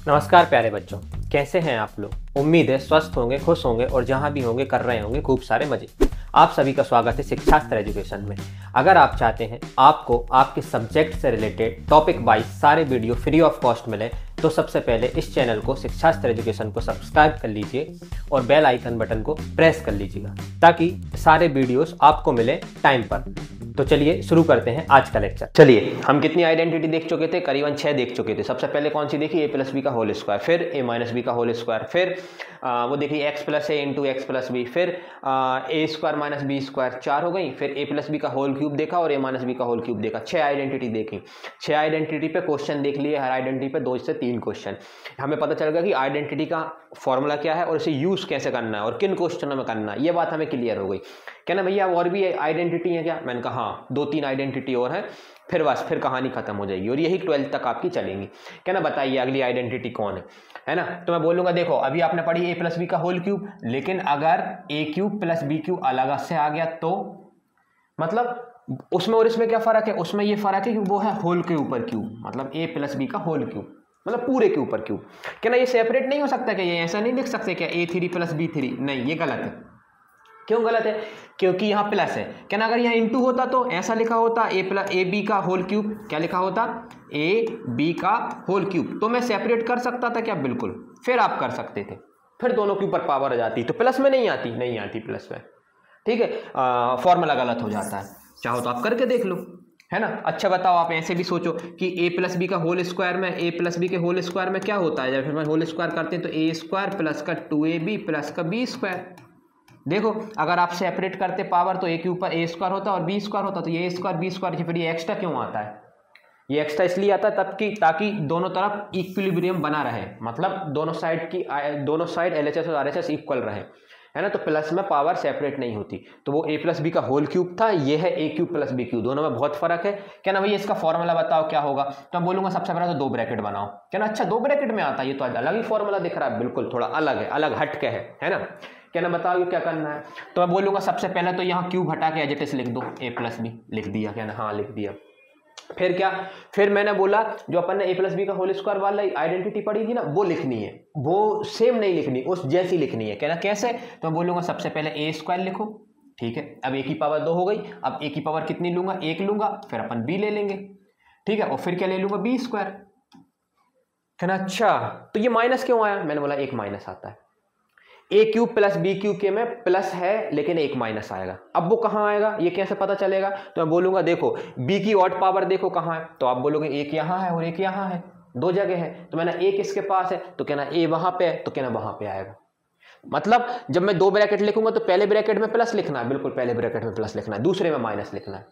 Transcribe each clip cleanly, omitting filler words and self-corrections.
नमस्कार प्यारे बच्चों, कैसे हैं आप लोग। उम्मीद है स्वस्थ होंगे, खुश होंगे और जहां भी होंगे कर रहे होंगे खूब सारे मजे। आप सभी का स्वागत है शिक्षास्त्र एजुकेशन में। अगर आप चाहते हैं आपको आपके सब्जेक्ट से रिलेटेड टॉपिक वाइज सारे वीडियो फ्री ऑफ कॉस्ट मिले तो सबसे पहले इस चैनल को शिक्षास्त्र एजुकेशन को सब्सक्राइब कर लीजिए और बेल आइकन बटन को प्रेस कर लीजिएगा ताकि सारे वीडियोस आपको मिले टाइम पर। तो चलिए शुरू करते हैं आज का लेक्चर। चलिए, हम कितनी आइडेंटिटी देख चुके थे? करीबन 6 देख चुके थे। सबसे पहले कौन सी देखी? ए प्लस बी का होल स्क्वायर, फिर ए माइनस बी का होल स्क्वायर, फिर वो देखिए एक्स प्लस ए इंटू एक्स प्लस बी, फिर ए स्क्वायर माइनस बी स्क्वायर, 4 हो गई। फिर ए प्लस बी का होल क्यूब देखा और ए माइनस बी का होल क्यूब देखा। 6 आइडेंटिटी देखी। 6 आइडेंटिटी पे क्वेश्चन देख लिए, हर आइडेंटिटी पे 2 से 3 क्वेश्चन। हमें पता चल गया कि आइडेंटिटी का फॉर्मूला क्या है और इसे यूज कैसे करना है और किन क्वेश्चनों में करना है, ये बात हमें क्लियर हो गई। कहना भैया और भी आइडेंटिटी है क्या? मैंने कहा हाँ, 2-3 आइडेंटिटी और है, फिर बस फिर कहानी खत्म हो जाएगी और यही 12th तक आपकी चलेंगी। कहना बताइए अगली आइडेंटिटी कौन है ना? तो मैं बोलूंगा देखो अभी आपने पढ़ी ए प्लस बी का होल क्यूब, लेकिन अगर ए क्यूब प्लस बी क्यूब अलग से आ गया तो मतलब उसमें और इसमें क्या फर्क है? उसमें ये फर्क है कि वो है होल के ऊपर क्यूब, मतलब ए प्लस बी का होल क्यूब मतलब पूरे के ऊपर क्यूब। कहना ये सेपरेट नहीं हो सकता क्या? ये ऐसा नहीं लिख सकते क्या A3 प्लस B3? नहीं, ये गलत है। क्यों गलत है? क्योंकि यहाँ प्लस है। कहना अगर यहाँ इंटू होता तो ऐसा लिखा होता ए बी का होल क्यूब। क्या लिखा होता? ए बी का होल क्यूब। तो मैं सेपरेट कर सकता था क्या? बिल्कुल, फिर आप कर सकते थे, फिर दोनों के ऊपर पावर आ जाती। तो प्लस में नहीं आती प्लस में, ठीक है। फॉर्मूला गलत हो जाता है। चाहो तो आप करके देख लो, है ना। अच्छा बताओ, आप ऐसे भी सोचो कि ए प्लस बी का होल स्क्वायर में ए प्लस बी के होल स्क्वायर में क्या होता है? जब फिर होल स्क्वायर करते हैं तो ए स्क्वायर प्लस का 2ab प्लस का बी स्क्वायर। देखो अगर आप सेपरेट करते पावर तो ए के ऊपर ए स्क्वायर होता और बी स्क्वायर होता, तो ये ए स्क्वायर बी स्क्वायर, फिर ये एक्स्ट्रा क्यों आता है? ये एक्स्ट्रा इसलिए आता है तब कि ताकि दोनों तरफ इक्विलिब्रियम बना रहे, मतलब दोनों साइड एलएचएस और आरएचएस इक्वल रहे, है ना। तो प्लस में पावर सेपरेट नहीं होती। तो वो ए प्लस बी का होल क्यूब था, ये है ए क्यूब प्लस बी क्यूब, दोनों में बहुत फर्क है। क्या ना भैया इसका फॉर्मूला बताओ क्या होगा? तो मैं बोलूंगा सबसे पहले तो 2 ब्रैकेट बनाओ। क्या ना अच्छा 2 ब्रैकेट में आता है? ये तो अलग ही फॉर्मूला दिख रहा है, बिल्कुल थोड़ा अलग है, अलग हटके है ना। क्या ना बताओ क्या करना है? तो मैं बोलूंगा सबसे पहले तो यहाँ क्यूब हटा के एज इट इज लिख दो, ए प्लस बी लिख दिया। क्या ना? हाँ लिख दिया। फिर क्या? फिर मैंने बोला जो अपन ने ए प्लस बी का होल स्क्वायर वाला आइडेंटिटी पढ़ी थी ना, वो लिखनी है, वो सेम नहीं लिखनी, उस जैसी लिखनी है। कहना कैसे? तो मैं बोलूंगा सबसे पहले ए स्क्वायर लिखो, ठीक है। अब ए की पावर 2 हो गई, अब ए की पावर कितनी लूंगा? 1 लूंगा, फिर अपन बी ले लेंगे, ठीक है। और फिर क्या ले लूंगा? B square. कहना अच्छा तो ये माइनस क्यों आया? मैंने बोला एक माइनस आता है, ए क्यूब प्लस बी क्यूब के में प्लस है लेकिन एक माइनस आएगा। अब वो कहां आएगा ये कैसे पता चलेगा? तो मैं बोलूंगा देखो बी की ऑड पावर देखो कहां है, तो आप बोलोगे एक यहां है और एक यहां है, 2 जगह है। तो मैंने एक इसके पास है, तो कहना ए वहां पे है, तो कहना वहां पे आएगा। मतलब जब मैं 2 ब्रैकेट लिखूंगा तो पहले ब्रैकेट में प्लस लिखना है, बिल्कुल पहले ब्रैकेट में प्लस लिखना है, दूसरे में माइनस लिखना है,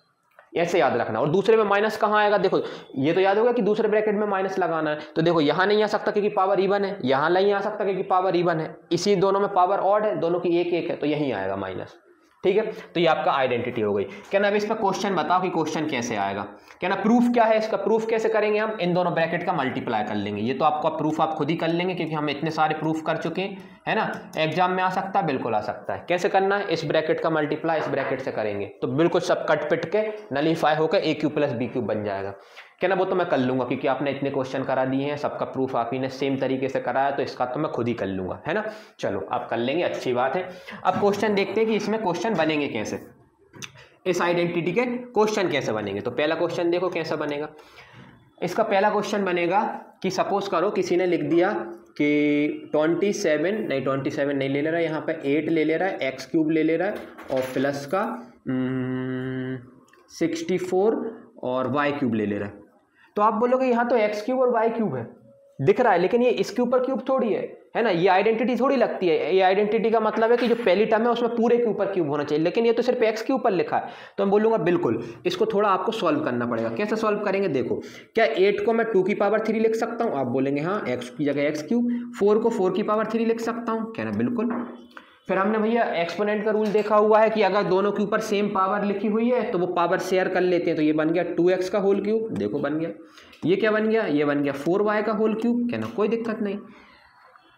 ऐसे याद रखना। और दूसरे में माइनस कहाँ आएगा? देखो ये तो याद होगा कि दूसरे ब्रैकेट में माइनस लगाना है। तो देखो यहां नहीं आ सकता क्योंकि पावर इवन है, यहां नहीं आ सकता क्योंकि पावर इवन है, इसी दोनों में पावर ऑड है, दोनों की 1-1 है, तो यहीं आएगा माइनस, ठीक है। तो ये आपका आइडेंटिटी हो गई। कहना अब इस पर क्वेश्चन बताओ कि क्वेश्चन कैसे आएगा। कहना प्रूफ क्या है इसका? प्रूफ कैसे करेंगे? हम इन दोनों ब्रैकेट का मल्टीप्लाई कर लेंगे। ये तो आपका प्रूफ आप खुद ही कर लेंगे क्योंकि हम इतने सारे प्रूफ कर चुके हैं, है ना। एग्जाम में आ सकता है, बिल्कुल आ सकता है। कैसे करना है? इस ब्रैकेट का मल्टीप्लाई इस ब्रैकेट से करेंगे तो बिल्कुल सब कट पिट के नलीफाई होकर ए क्यूब प्लस बी क्यूब बन जाएगा। कहना वो तो मैं कर लूंगा क्योंकि आपने इतने क्वेश्चन करा दिए हैं, सबका प्रूफ आप ही ने सेम तरीके से कराया, तो इसका तो मैं खुद ही कर लूंगा, है ना। चलो आप कर लेंगे, अच्छी बात है। अब क्वेश्चन देखते हैं कि इसमें क्वेश्चन बनेंगे कैसे, इस आइडेंटिटी के क्वेश्चन कैसे बनेंगे। तो पहला क्वेश्चन देखो कैसा बनेगा। इसका पहला क्वेश्चन बनेगा कि सपोज करो किसी ने लिख दिया कि 27 नहीं ले रहा है, यहाँ पे 8 ले रहा है, एक्स क्यूब ले रहा है और प्लस का 64 और वाई क्यूब ले रहा है। तो आप बोलोगे यहाँ तो एक्स क्यूब और वाई क्यूब है दिख रहा है, लेकिन ये इसके ऊपर क्यूब थोड़ी है ना, ये आइडेंटिटी थोड़ी लगती है। ये आइडेंटिटी का मतलब है कि जो पहली टर्म है उसमें पूरे के ऊपर क्यूब होना चाहिए, लेकिन ये तो सिर्फ एक्स के ऊपर लिखा है। तो मैं बोलूंगा बिल्कुल इसको थोड़ा आपको सॉल्व करना पड़ेगा। कैसे सॉल्व करेंगे? देखो क्या 8 को मैं 2 की पावर 3 लिख सकता हूँ? आप बोलेंगे हाँ, एक्स की जगह एक्स क्यूब। 4 को 4 की पावर 3 लिख सकता हूँ? कहना बिल्कुल। फिर हमने भैया एक्सपोनेंट का रूल देखा हुआ है कि अगर दोनों के ऊपर सेम पावर लिखी हुई है तो वो पावर शेयर कर लेते हैं। तो ये बन गया 2x का होल क्यूब, देखो बन गया। ये क्या बन गया? ये बन गया 4y का होल क्यूब। कहना कोई दिक्कत नहीं।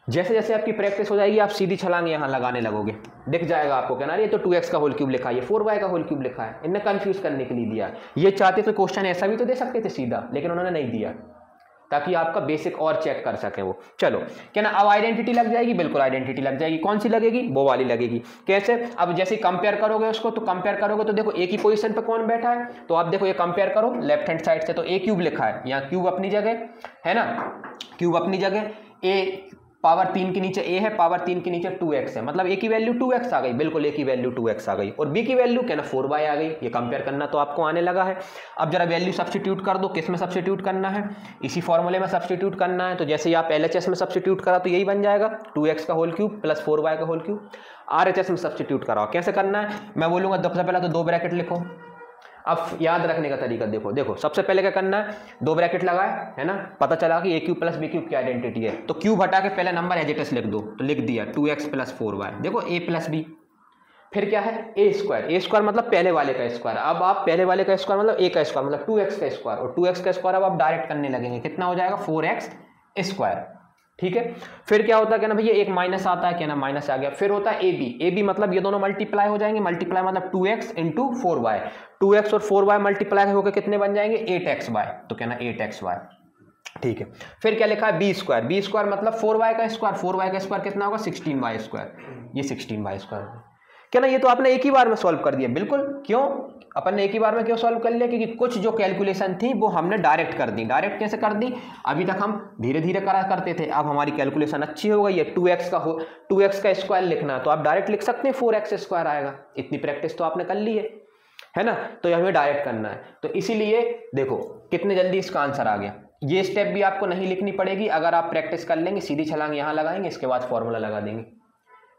जैसे जैसे आपकी प्रैक्टिस हो जाएगी आप सीधी छलांग यहाँ लगाने लगोगे, दिख जाएगा आपको। कहना ये तो 2x का होल क्यूब लिखा है, ये 4y का होल क्यूब लिखा है, इन्हें कंफ्यूज करने के लिए दिया। ये चाहते तो क्वेश्चन ऐसा भी तो दे सकते थे सीधा, लेकिन उन्होंने नहीं दिया ताकि आपका बेसिक और चेक कर सके वो। चलो क्या ना, अब आइडेंटिटी लग जाएगी, बिल्कुल आइडेंटिटी लग जाएगी। कौन सी लगेगी? वो वाली लगेगी। कैसे? अब जैसे कंपेयर करोगे उसको, तो कंपेयर करोगे तो देखो एक ही पोजीशन पे कौन बैठा है, तो आप देखो ये कंपेयर करो लेफ्ट हैंड साइड से, तो ए क्यूब लिखा है, यहाँ क्यूब अपनी जगह है ना, क्यूब अपनी जगह, ए पावर 3 के नीचे ए है, पावर 3 के नीचे 2x है, मतलब ए की वैल्यू 2x आ गई, बिल्कुल ए की वैल्यू 2x आ गई, और बी की वैल्यू क्या ना 4y आ गई। ये कंपेयर करना तो आपको आने लगा है। अब जरा वैल्यू सब्स्टिट्यूट कर दो। किस में सब्स्टिट्यूट करना है? इसी फॉर्मूले में सब्स्टिट्यूट करना है। तो जैसे ही आप LHS में सब्स्टिट्यूट करा तो यही बन जाएगा 2x का होल क्यूब प्लस 4y का होल क्यूब। RHS में सब्स्टिट्यूट कराओ। कैसे करना है मैं बोलूंगा, सबसे पहले तो 2 ब्रैकेट लिखो। अब याद रखने का तरीका देखो सबसे पहले क्या करना है, 2 ब्रैकेट लगाए है ना, पता चला कि ए क्यूब प्लस बी क्यूब की आइडेंटिटी है, तो क्यूब हटा के पहले नंबर एज इट इज लिख दो, तो लिख दिया 2x प्लस 4y। देखो a प्लस बी, फिर क्या है ए स्क्वायर मतलब पहले वाले का स्क्वायर। अब आप पहले वाले का स्क्वायर मतलब a का स्क्वायर मतलब 2x का स्क्वायर, और 2x का स्क्वायर अब आप डायरेक्ट करने लगेंगे, कितना हो जाएगा 4x स्क्वायर। ठीक है, फिर क्या होता है क्या ना भैया, एक माइनस आता है क्या ना, माइनस आ गया। फिर होता है ए बी मतलब ये दोनों मल्टीप्लाई हो जाएंगे, मल्टीप्लाई मतलब 2x इंटू 4y, 2x और 4y मल्टीप्लाई होकर कितने बन जाएंगे 8xy, तो क्या ना 8xy। ठीक है, फिर क्या लिखा है बी स्क्वायर मतलब 4y का स्क्वायर, 4y का स्क्वायर कितना होगा 16y स्क्वायर, ये 16y स्क्वायर क्या ना। ये तो आपने एक ही बार में सॉल्व कर दिया, बिल्कुल। क्यों अपन ने एक ही बार में क्यों सॉल्व कर लिया? क्योंकि कुछ जो कैलकुलेशन थी वो हमने डायरेक्ट कर दी। डायरेक्ट कैसे कर दी? अभी तक हम धीरे धीरे करा करते थे, अब हमारी कैलकुलेशन अच्छी हो गई है। 2x का स्क्वायर लिखना तो आप डायरेक्ट लिख सकते हैं, 4x स्क्वायर आएगा। इतनी प्रैक्टिस तो आपने कर ली है ना, तो ये हमें डायरेक्ट करना है। तो इसीलिए देखो कितने जल्दी इसका आंसर आ गया। ये स्टेप भी आपको नहीं लिखनी पड़ेगी, अगर आप प्रैक्टिस कर लेंगे, सीधी छलांग यहाँ लगाएंगे, इसके बाद फॉर्मूला लगा देंगे।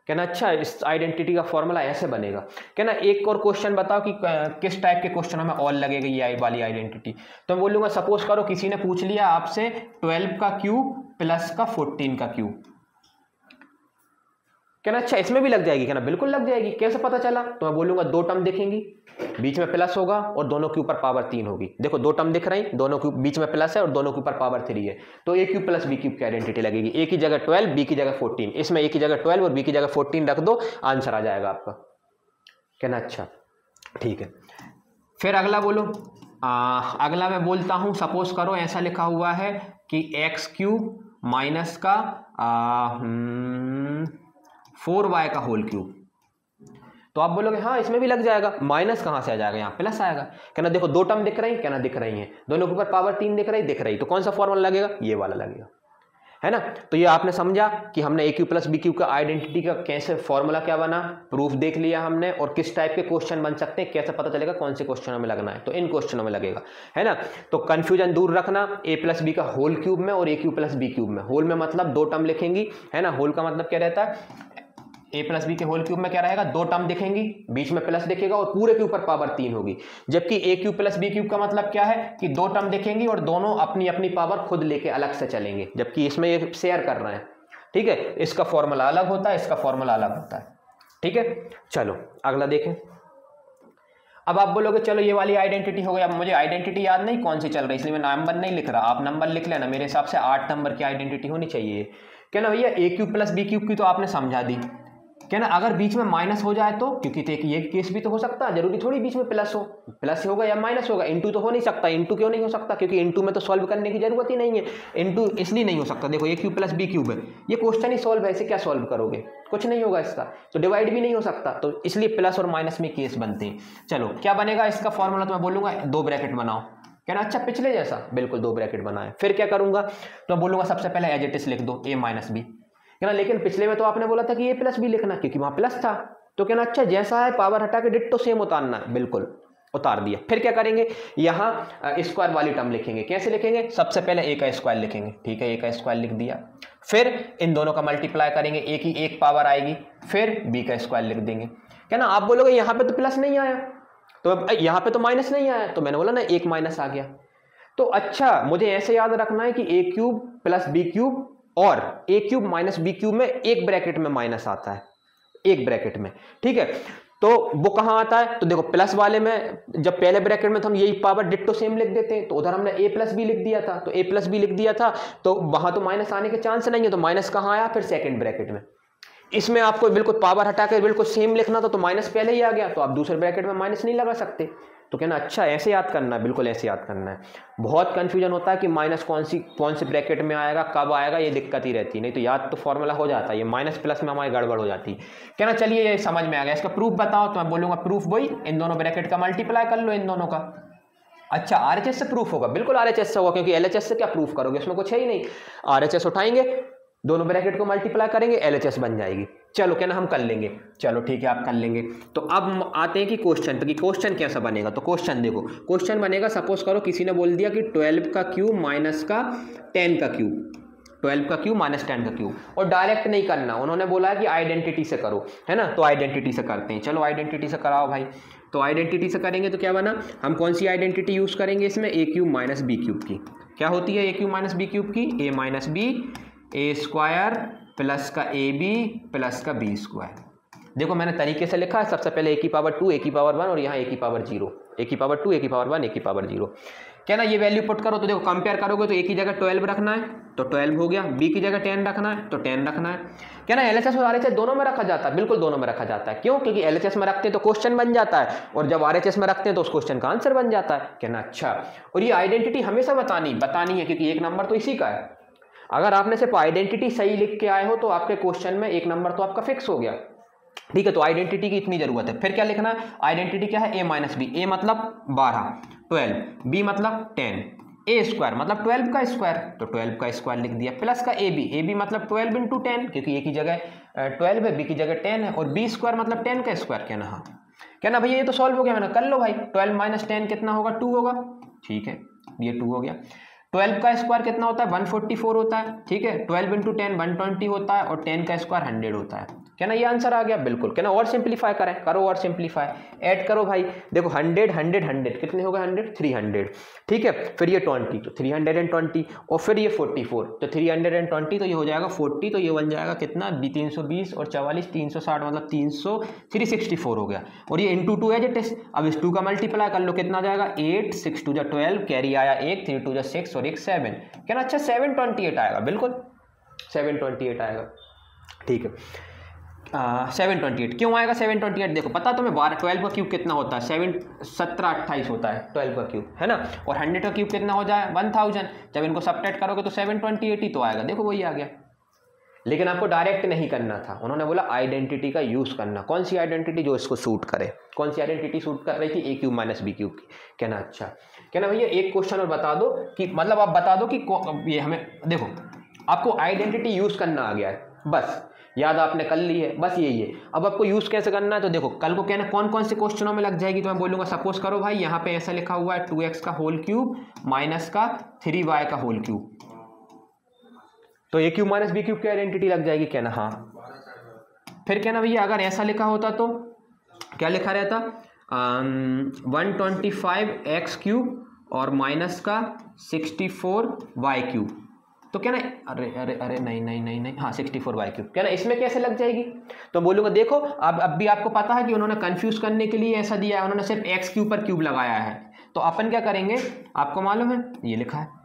क्या ना, अच्छा इस आइडेंटिटी का फॉर्मूला ऐसे बनेगा। क्या ना, एक और क्वेश्चन बताओ कि किस टाइप के क्वेश्चनों में ऑल लगेगी ये वाली आइडेंटिटी। तो मैं बोलूंगा सपोज करो किसी ने पूछ लिया आपसे 12 का क्यूब प्लस का 14 का क्यूब। क्या ना, अच्छा इसमें भी लग जाएगी क्या ना, बिल्कुल लग जाएगी। कैसे पता चला? तो मैं बोलूंगा 2 टर्म दिखेंगी, बीच में प्लस होगा और दोनों के ऊपर पावर 3 होगी। देखो 2 टर्म दिख रही, दोनों के बीच में प्लस है और दोनों के ऊपर पावर 3 है, तो ए क्यूब प्लस बी क्यूब की आइडेंटिटी लगेगी। ए की जगह 12, बी की जगह 14, इसमें ए की जगह 12 और बी की जगह 14 रख दो, आंसर आ जाएगा आपका। क्या ना, अच्छा ठीक है। फिर अगला बोलो। अगला मैं बोलता हूं, सपोज करो ऐसा लिखा हुआ है कि एक्स क्यूब माइनस का 4y का होल क्यूब। तो आप बोलोगे हाँ इसमें भी लग जाएगा, माइनस कहाँ से आ जाएगा, यहाँ प्लस आएगा। कहना देखो 2 टर्म दिख रही, कहना दिख रही हैं, दोनों के ऊपर पावर 3 दिख रही, तो कौन सा फॉर्मूला लगेगा? ये वाला लगेगा, है ना। तो ये आपने समझा कि हमने ए क्यूब प्लस बी क्यूब का आइडेंटिटी का कैसे फॉर्मूला क्या बना, प्रूफ देख लिया हमने, और किस टाइप के क्वेश्चन बन सकते हैं, कैसे पता चलेगा कौन से क्वेश्चनों में लगना है, तो इन क्वेश्चनों में लगेगा, है ना। तो कंफ्यूजन दूर रखना, ए प्लस बी का होल क्यूब में और ए क्यूब प्लस बी क्यूब में। होल में मतलब 2 टर्म लिखेंगी, है ना। होल का मतलब क्या रहता है, ए प्लस बी के होल क्यूब में क्या रहेगा, 2 टर्म दिखेंगी, बीच में प्लस दिखेगा और पूरे के ऊपर पावर 3 होगी। जबकि ए क्यूब प्लस बी क्यूब का मतलब क्या है कि 2 टर्म दिखेंगी और दोनों अपनी अपनी पावर खुद लेके अलग से चलेंगे, जबकि इसमें ये शेयर कर रहे हैं। ठीक है, इसका फॉर्मूला अलग होता है, इसका फॉर्मूला अलग होता है। ठीक है, चलो अगला देखें। अब आप बोलोगे चलो ये वाली आइडेंटिटी हो गई, अब मुझे आइडेंटिटी याद नहीं कौन सी चल रही, इसलिए मैं नंबर नहीं लिख रहा, आप नंबर लिख लेना। मेरे हिसाब से 8 नंबर की आइडेंटिटी होनी चाहिए। क्या ना भैया, ए क्यूब प्लस बी क्यूब की तो आपने समझा दी। क्या ना, अगर बीच में माइनस हो जाए तो, क्योंकि ये केस भी तो हो सकता है, जरूरी थोड़ी बीच में प्लस हो, प्लस होगा या माइनस होगा। इंटू तो हो नहीं सकता। इंटू क्यों नहीं हो सकता? क्योंकि इंटू में तो सॉल्व करने की जरूरत ही नहीं है। इंटू इसलिए नहीं हो सकता, देखो ए क्यूब प्लस बी क्यूब है, ये क्वेश्चन ही सॉल्व है, इसे क्या सॉल्व करोगे, कुछ नहीं होगा इसका। तो डिवाइड भी नहीं हो सकता, तो इसलिए प्लस और माइनस में केस बनते हैं। चलो क्या बनेगा इसका फॉर्मूला, तो मैं बोलूंगा 2 ब्रैकेट बनाओ। क्या ना, अच्छा पिछले जैसा, बिल्कुल 2 ब्रैकेट बनाए। फिर क्या करूंगा, तो मैं बोलूंगा सबसे पहले एज इट इज लिख दो ए माइनस बी। क्या ना, लेकिन पिछले में तो आपने बोला था कि ए प्लस बी लिखना, क्योंकि वहां प्लस था। तो क्या ना, अच्छा जैसा है पावर हटा के डिट्टो सेम उतारना है, बिल्कुल उतार दिया। फिर क्या करेंगे, यहाँ स्क्वायर वाली टर्म लिखेंगे। कैसे लिखेंगे, सबसे पहले ए का स्क्वायर लिखेंगे। ठीक है, ए का स्क्वायर लिख दिया, फिर इन दोनों का मल्टीप्लाई करेंगे, ए की 1 पावर आएगी, फिर बी का स्क्वायर लिख देंगे। क्या ना, आप बोलोगे यहाँ पे तो प्लस नहीं आया, तो यहाँ पे तो माइनस नहीं आया, तो मैंने बोला ना 1 माइनस आ गया। तो अच्छा मुझे ऐसे याद रखना है कि ए क्यूब प्लस बी क्यूब और ए क्यूब माइनस बी क्यूब में एक ब्रैकेट में माइनस आता है, एक ब्रैकेट में। ठीक है, तो वो कहां आता है, तो देखो प्लस वाले में जब पहले ब्रैकेट में तो हम यही पावर डिट्टो सेम लिख देते हैं, तो उधर हमने ए प्लस बी लिख दिया था, तो ए प्लस बी लिख दिया था, तो वहां तो माइनस आने के चांस नहीं है, तो माइनस कहां आया, फिर सेकंड ब्रैकेट में। इसमें आपको बिल्कुल पावर हटा के बिल्कुल सेम लिखना था, तो माइनस पहले ही आ गया, तो आप दूसरे ब्रैकेट में माइनस नहीं लगा सकते। तो कहना अच्छा ऐसे याद करना है, बिल्कुल ऐसे याद करना है। बहुत कन्फ्यूजन होता है कि माइनस कौन से ब्रैकेट में आएगा, कब आएगा, ये दिक्कत ही रहती है। नहीं तो याद तो फॉर्मूला हो जाता है, ये माइनस प्लस में हमारी गड़बड़ हो जाती है। कहना चलिए ये समझ में आ गया, इसका प्रूफ बताओ। तो मैं बोलूँगा प्रूफ वही, इन दोनों ब्रैकेट का मल्टीप्लाई कर लो इन दोनों का। अच्छा आरएचएस से प्रूफ होगा, बिल्कुल आरएचएस से होगा, क्योंकि एलएचएस से क्या प्रूफ करोगे, उसमें कुछ है ही नहीं। आरएचएस उठाएंगे, दोनों ब्रैकेट को मल्टीप्लाई करेंगे, एलएचएस बन जाएगी। चलो कहना हम कर लेंगे, चलो ठीक है आप कर लेंगे। तो अब आते हैं कि क्वेश्चन पे, कि क्वेश्चन कैसा बनेगा। तो क्वेश्चन देखो, क्वेश्चन बनेगा, सपोज करो किसी ने बोल दिया कि 12 का क्यूब माइनस का 10 का क्यूब, 12 का क्यूब माइनस 10 का क्यूब, और डायरेक्ट नहीं करना, उन्होंने बोला कि आइडेंटिटी से करो, है ना। तो आइडेंटिटी से करते हैं, चलो आइडेंटिटी से कराओ भाई। तो आइडेंटिटी से करेंगे तो क्या बना, हम कौन सी आइडेंटिटी यूज करेंगे इसमें, ए क्यूब माइनस बी क्यूब की। क्या होती है ए क्यूब माइनस बी क्यूब की, ए माइनस बी ए स्क्वायर प्लस का ए बी प्लस का बी स्क्वायर। देखो मैंने तरीके से लिखा है, सबसे पहले ए की पावर 2 ए की पावर 1 और यहाँ ए की पावर 0, ए की पावर 2 ए की पावर 1 ए की पावर 0। क्या ना ये वैल्यू पुट करो तो देखो कंपेयर करोगे तो ए की जगह 12 रखना है तो 12 हो गया, बी की जगह 10 रखना है तो 10 रखना है। क्या ना एलएचएस और आरएचएस दोनों में रखा जाता है, बिल्कुल दोनों में रखा जाता है। क्यों, क्योंकि एलएचएस में रखते हैं तो क्वेश्चन बन जाता है, और जब आरएचएस में रखते हैं तो उस क्वेश्चन का आंसर बन जाता है। कहना अच्छा, और ये आइडेंटिटी हमेशा बतानी है, क्योंकि एक नंबर तो इसी का है। अगर आपने सिर्फ आइडेंटिटी सही लिख के आए हो तो आपके क्वेश्चन में एक नंबर तो आपका फिक्स हो गया, ठीक है। तो आइडेंटिटी की इतनी जरूरत है। फिर क्या लिखना है, आइडेंटिटी क्या है, ए माइनस बी, ए मतलब 12 12, बी मतलब 10, ए स्क्वायर मतलब 12 का स्क्वायर तो 12 का स्क्वायर लिख दिया, प्लस का ए बी मतलब 12 इंटू 10, क्योंकि ए की जगह 12 है, बी की जगह 10 है, और बी स्क्वायर मतलब 10 का स्क्वायर। कहना हाँ, कहना भैया ये तो सॉल्व हो गया, मैंने कर लो भाई। 12 माइनस 10 कितना होगा, 2 होगा, ठीक है ये 2 हो गया। 12 का स्क्वायर कितना होता है, 144 होता है, ठीक है। 12 इंटू 10 120 होता है, और 10 का स्क्वायर 100 होता है। क्या ना ये आंसर आ गया, बिल्कुल। क्या ना और सिंप्लीफाई करें, करो और सिंप्लीफाई, ऐड करो भाई। देखो 100 100 100 कितने हो गए, 100 300, ठीक है। फिर ये 20 तो 320, और फिर ये 44 तो 320 तो ये हो जाएगा 40, तो ये बन जाएगा कितना 320 और 44 360 मतलब 364 हो गया। और ये इंटू 2 है जो टेस्ट, अब इस 2 का मल्टीप्लाई कर लो, कितना जाएगा 8 6 2 12, कैरी आया 1 3 2 6 और 1 7। क्या ना अच्छा 728 आएगा, बिल्कुल 728 आएगा, ठीक है। 728 क्यों आएगा 728, देखो पता तुम्हें 12 का क्यूब कितना होता है, 17 28 होता है 12 का क्यूब, है ना। और 100 का क्यूब कितना हो जाए 1000, जब इनको सब्ट्रैक्ट करोगे तो 728 ही तो आएगा, देखो वही आ गया। लेकिन आपको डायरेक्ट नहीं करना था, उन्होंने बोला आइडेंटिटी का यूज करना। कौन सी आइडेंटिटी, जो इसको सूट करे। कौन सी आइडेंटिटी सूट कर रही थी, ए क्यूब माइनस बी क्यूब की। कहना अच्छा, कहना भैया एक क्वेश्चन और बता दो कि मतलब आप बता दो कि ये हमें, देखो आपको आइडेंटिटी यूज करना आ गया है, बस याद आपने कर ली है, बस यही है। अब आपको यूज कैसे करना है, तो देखो कल को कहना कौन कौन से क्वेश्चनों में लग जाएगी, तो मैं बोलूंगा सपोज करो भाई यहाँ पे ऐसा लिखा हुआ है 2x का होल क्यूब माइनस का 3y का होल क्यूब, तो ए क्यूब माइनस बी क्यूब की आइडेंटिटी लग जाएगी। कहना हाँ। फिर कहना भैया अगर ऐसा लिखा होता तो क्या लिखा रहता, 125x क्यूब और माइनस का 64y क्यूब, तो क्या ना अरे अरे अरे नहीं नहीं नहीं नहीं हाँ 64y क्यूब। क्या ना इसमें कैसे लग जाएगी, तो बोलूंगा देखो अब भी आपको पता है कि उन्होंने कंफ्यूज करने के लिए ऐसा दिया है, उन्होंने सिर्फ x क्यूब पर क्यूब लगाया है। तो अपन क्या करेंगे, आपको मालूम है ये लिखा है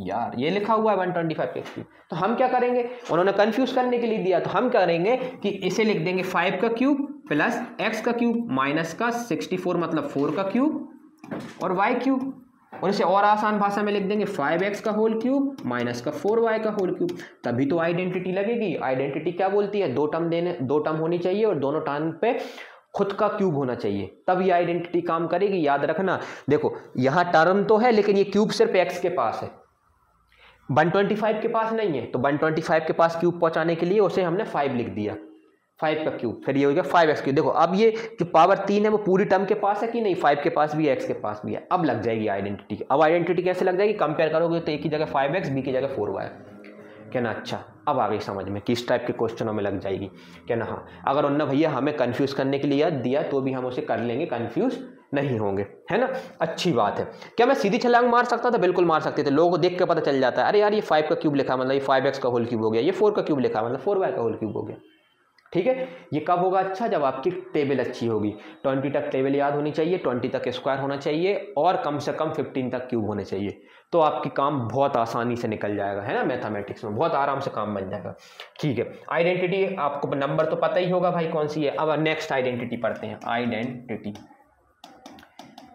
यार, ये लिखा हुआ है 125x क्यूब, तो हम क्या करेंगे, उन्होंने कंफ्यूज करने के लिए दिया, तो हम करेंगे कि इसे लिख देंगे 5 का क्यूब प्लस x का क्यूब माइनस का 64 मतलब 4 का क्यूब और y क्यूब, और इसे और आसान भाषा में लिख देंगे 5x का होल क्यूब माइनस का 4y का होल क्यूब, तभी तो आइडेंटिटी लगेगी। आइडेंटिटी क्या बोलती है, दो टर्म होनी चाहिए और दोनों टर्म पे खुद का क्यूब होना चाहिए, तब ये आइडेंटिटी काम करेगी। याद रखना, देखो यहाँ टर्म तो है लेकिन ये क्यूब सिर्फ x के पास है, 125 के पास नहीं है, तो 125 के पास क्यूब पहुंचाने के लिए उसे हमने 5 लिख दिया, 5 का क्यूब, फिर ये हो गया 5x क्यूब। देखो अब ये जो पावर 3 है वो पूरी टर्म के पास है कि नहीं, 5 के पास भी है, x के पास भी है, अब लग जाएगी आइडेंटिटी। अब आइडेंटिटी कैसे लग जाएगी, कंपेयर करोगे तो a की जगह 5x b की जगह 4y। कहना अच्छा, अब आ गई समझ में कि इस टाइप के क्वेश्चनों में लग जाएगी। कहना हाँ, अगर उन्होंने भैया हमें कंफ्यूज करने के लिए याद दिया तो भी हम उसे कर लेंगे, कंफ्यूज नहीं होंगे, है ना। अच्छी बात है। क्या मैं सीधी छलांग मार सकता था, बिल्कुल मार सकते थे, लोगों को देख के पता चल जाता है अरे यार ये 5 का क्यूब लिखा मतलब ये 5x का होल क्यूब हो गया, ये 4 का क्यूब लिखा मतलब 4y का होल क्यूब हो गया, ठीक है। ये कब होगा अच्छा, जब आपकी टेबल अच्छी होगी। 20 तक टेबल याद होनी चाहिए, 20 तक स्क्वायर होना चाहिए और कम से कम 15 तक क्यूब होने चाहिए, तो आपकी काम बहुत आसानी से निकल जाएगा, है ना। मैथमेटिक्स में बहुत आराम से काम बन जाएगा, ठीक है। आइडेंटिटी आपको नंबर तो पता ही होगा भाई कौन सी है। अब नेक्स्ट आइडेंटिटी पढ़ते हैं। आइडेंटिटी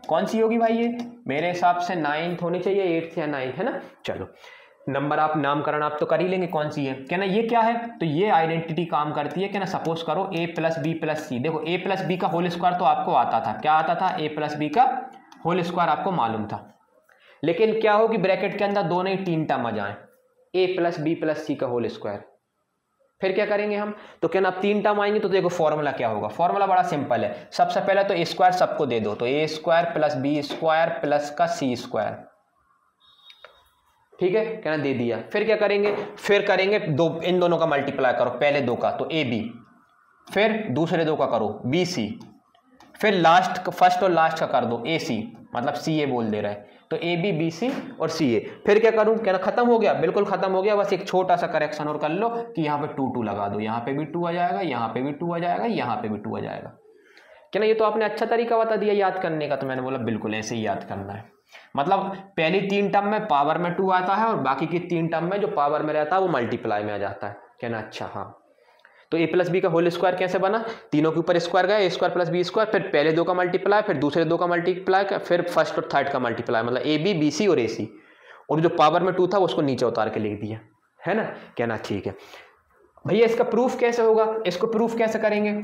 कौन सी होगी भाई ये? मेरे हिसाब से 9th होनी चाहिए, 8th या 9th, है ना। चलो नंबर आप नामकरण आप तो कर ही लेंगे कौन सी है, क्या ना ये क्या है, तो ये आइडेंटिटी काम करती है क्या ना। सपोज करो a प्लस बी प्लस सी, देखो a प्लस बी का होल स्क्वायर तो आपको आता था, क्या आता था? a प्लस बी का होल स्क्वायर आपको मालूम था, लेकिन क्या हो कि ब्रैकेट के अंदर दोनों ही 3 टर्म आ जाए, a plus B plus C का होल स्क्वायर। फिर क्या करेंगे हम, तो क्या ना अब 3 टर्म आएंगे तो देखो फॉर्मूला क्या होगा। फॉर्मूला बड़ा सिंपल है, सबसे पहले तो a स्क्वायर सबको दे दो, तो a square plus B square plus का सी स्क्वायर, ठीक है, क्या ना दे दिया। फिर क्या करेंगे, फिर करेंगे इन दोनों का मल्टीप्लाई करो, पहले दो का तो ए बी, फिर दूसरे दो का करो बी सी, फिर लास्ट फर्स्ट और लास्ट का कर दो ए सी, मतलब सी ए बोल दे रहा है, तो ए बी बी सी और सी ए। फिर क्या करूं, क्या ना खत्म हो गया, बिल्कुल खत्म हो गया। बस एक छोटा सा करेक्शन और कर लो कि यहाँ पे 2 2 लगा दो, यहाँ पे भी 2 आ जाएगा, यहाँ पे भी 2 आ जाएगा, यहाँ पे भी 2 आ जाएगा, क्या ना। ये तो आपने अच्छा तरीका बता दिया याद करने का, तो मैंने बोला बिल्कुल ऐसे ही याद करना है। मतलब पहली 3 टर्म में पावर में 2 आता है और बाकी की 3 टर्म में जो पावर में रहता है वो मल्टीप्लाई में आ जाता है, क्या ना। अच्छा हाँ, तो a प्लस बी का होल स्क्वायर कैसे बना, तीनों के ऊपर स्क्वायर गया, a square plus B square, फिर पहले 2 का मल्टीप्लाई, फिर दूसरे 2 का मल्टीप्लाई, फिर फर्स्ट और थर्ड का मल्टीप्लाई, मतलब ए बी बी सी और ए सी, और जो पावर में 2 था उसको नीचे उतार के लिख दिया, है ना, क्या ना। ठीक है भैया, इसका प्रूफ कैसे होगा, इसको प्रूफ कैसे करेंगे,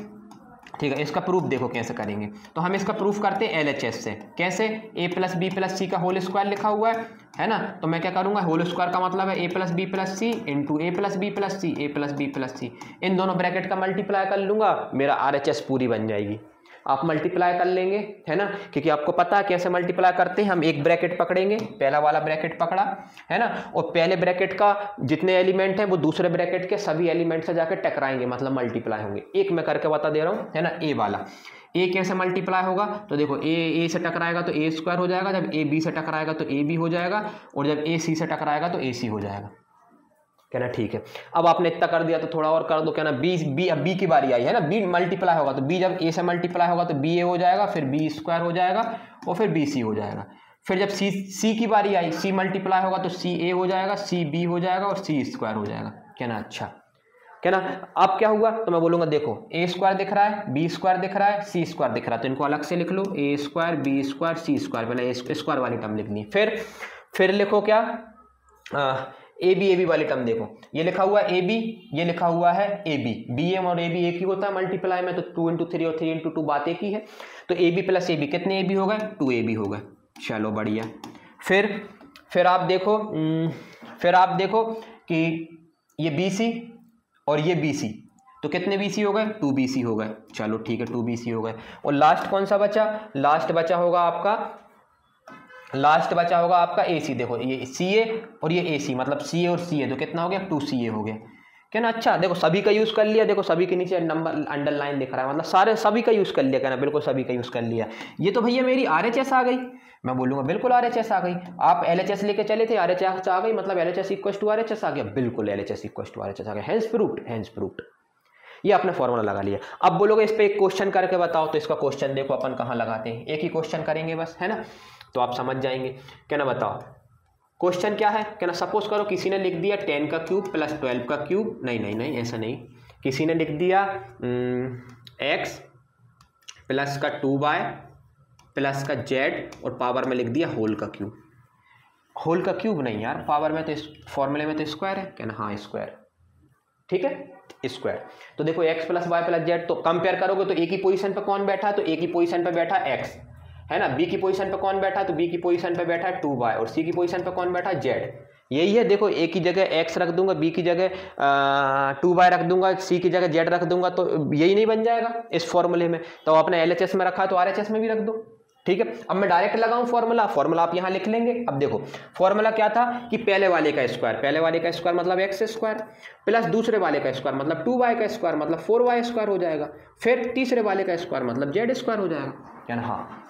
ठीक है। इसका प्रूफ देखो कैसे करेंगे, तो हम इसका प्रूफ करते हैं LHS से। कैसे, a plus B plus C का होल स्क्वायर लिखा हुआ है ना, तो मैं क्या करूंगा, होल स्क्वायर का मतलब है a plus B plus C into A plus B plus C, A plus B plus C, इन दोनों ब्रैकेट का मल्टीप्लाई कर लूंगा, मेरा RHS पूरी बन जाएगी। आप मल्टीप्लाई कर लेंगे, है ना, क्योंकि आपको पता है कैसे मल्टीप्लाई करते हैं। हम एक ब्रैकेट पकड़ेंगे, पहला वाला ब्रैकेट पकड़ा, है ना, और पहले ब्रैकेट का जितने एलिमेंट हैं वो दूसरे ब्रैकेट के सभी एलिमेंट से जाकर टकराएंगे, मतलब मल्टीप्लाई होंगे। एक मैं करके बता दे रहा हूँ, है ना। ए वाला ए कैसे मल्टीप्लाई होगा, तो देखो ए से टकराएगा तो ए स्क्वायर हो जाएगा, जब ए बी से टकराएगा तो ए बी हो जाएगा, और जब ए सी से टकराएगा तो ए सी हो जाएगा, क्या ना। ठीक है, अब आपने इतना कर दिया तो थोड़ा और कर दो, क्या ना। बी अब बी की बारी आई है ना, बी मल्टीप्लाई होगा तो बी जब ए से मल्टीप्लाई होगा तो बी ए हो जाएगा, फिर बी स्क्वायर हो जाएगा और फिर बी सी हो जाएगा। फिर जब सी की बारी आई, सी मल्टीप्लाई होगा तो सी ए हो जाएगा, सी बी हो जाएगा और सी स्क्वायर हो जाएगा, क्या ना। अच्छा, क्या ना। अब क्या हुआ, तो मैं बोलूंगा देखो ए स्क्वायर दिख रहा है, बी स्क्वायर दिख रहा है, सी स्क्वायर दिख रहा है, तो इनको अलग से लिख लो, ए स्क्वायर बी स्क्वायर सी स्क्वायर, पहले ए स्क्वायर वाली टर्म लिखनी है। फिर लिखो क्या, ए बी वाली टर्म देखो, ये लिखा हुआ है ए बी, ये लिखा हुआ है ए बी, बी एम और ए बी एक ही होता है मल्टीप्लाई में, तो 2 इंटू 3 और 3 इंटू 2 बात एक ही है, तो A B plus A B कितने ए बी हो गए, 2 ए बी हो गए। चलो बढ़िया। फिर आप देखो कि ये बी सी और ये बी सी, तो कितने बी सी हो गए, 2 बी सी हो गए। चलो ठीक है, 2 बी सी हो गए। और लास्ट कौन सा बचा, लास्ट बचा होगा आपका ए सी। देखो ये सी ए और ये ए सी, मतलब सी ए और सी ए, तो कितना हो गया, 2 सी ए हो गया, क्या ना। अच्छा देखो सभी का यूज कर लिया, देखो सभी के नीचे नंबर अंडरलाइन दिख रहा है, मतलब सभी का यूज कर लिया, क्या ना, बिल्कुल सभी का यूज कर लिया। ये तो भैया मेरी RHS आ गई, मैं बोलूंगा बिल्कुल RHS आ गई। आप LHS लेके चले थे, RHS आ गई, मतलब LHS इक्वल टू RHS आ गया, बिल्कुल LHS इक्वल टू RHS आ गया, हैंस प्रूव्ड। ये आपने फॉर्मूला लगा लिया। अब बोलोगे इस पे एक क्वेश्चन करके बताओ, तो इसका क्वेश्चन देखो अपन कहाँ लगाते हैं, एक ही क्वेश्चन करेंगे बस, है ना, तो आप समझ जाएंगे, क्या ना। बताओ क्वेश्चन क्या है, क्या ना। सपोज करो किसी ने लिख दिया 10 का क्यूब प्लस 12 का क्यूब, नहीं ऐसा नहीं, किसी ने लिख दिया x प्लस का 2y प्लस का z और पावर में लिख दिया होल का क्यूब। होल का क्यूब नहीं यार, पावर में तो इस फॉर्मूले में तो स्क्वायर है, क्या ना, हाँ स्क्वायर, ठीक है स्क्वायर। तो देखो x plus Y plus Z, तो कंपेयर करोगे तो ए की पोजीशन पे कौन बैठा है, तो ए की पोजीशन पे बैठा है x, है ना। बी की पोजीशन पे कौन बैठा है, तो बी की पोजीशन पे बैठा है 2y, और सी की पोजीशन पे कौन बैठा है, z। यही है, देखो ए की जगह x रख दूंगा, बी की जगह 2y रख दूंगा, सी की जगह z रख दूंगा, तो यही नहीं बन जाएगा इस फॉर्मूले में। तो आपने LHS में रखा है तो RHS में भी रख दो, ठीक है। अब मैं डायरेक्ट लगाऊं फॉर्मूला आप यहां लिख लेंगे। अब देखो फॉर्मूला क्या था कि पहले वाले का स्क्वायर मतलब x स्क्वायर, प्लस दूसरे वाले का स्क्वायर मतलब 2y का स्क्वायर मतलब 4y स्क्वायर हो जाएगा, फिर तीसरे वाले का स्क्वायर मतलब z स्क्वायर हो जाएगा, क्या ना। हाँ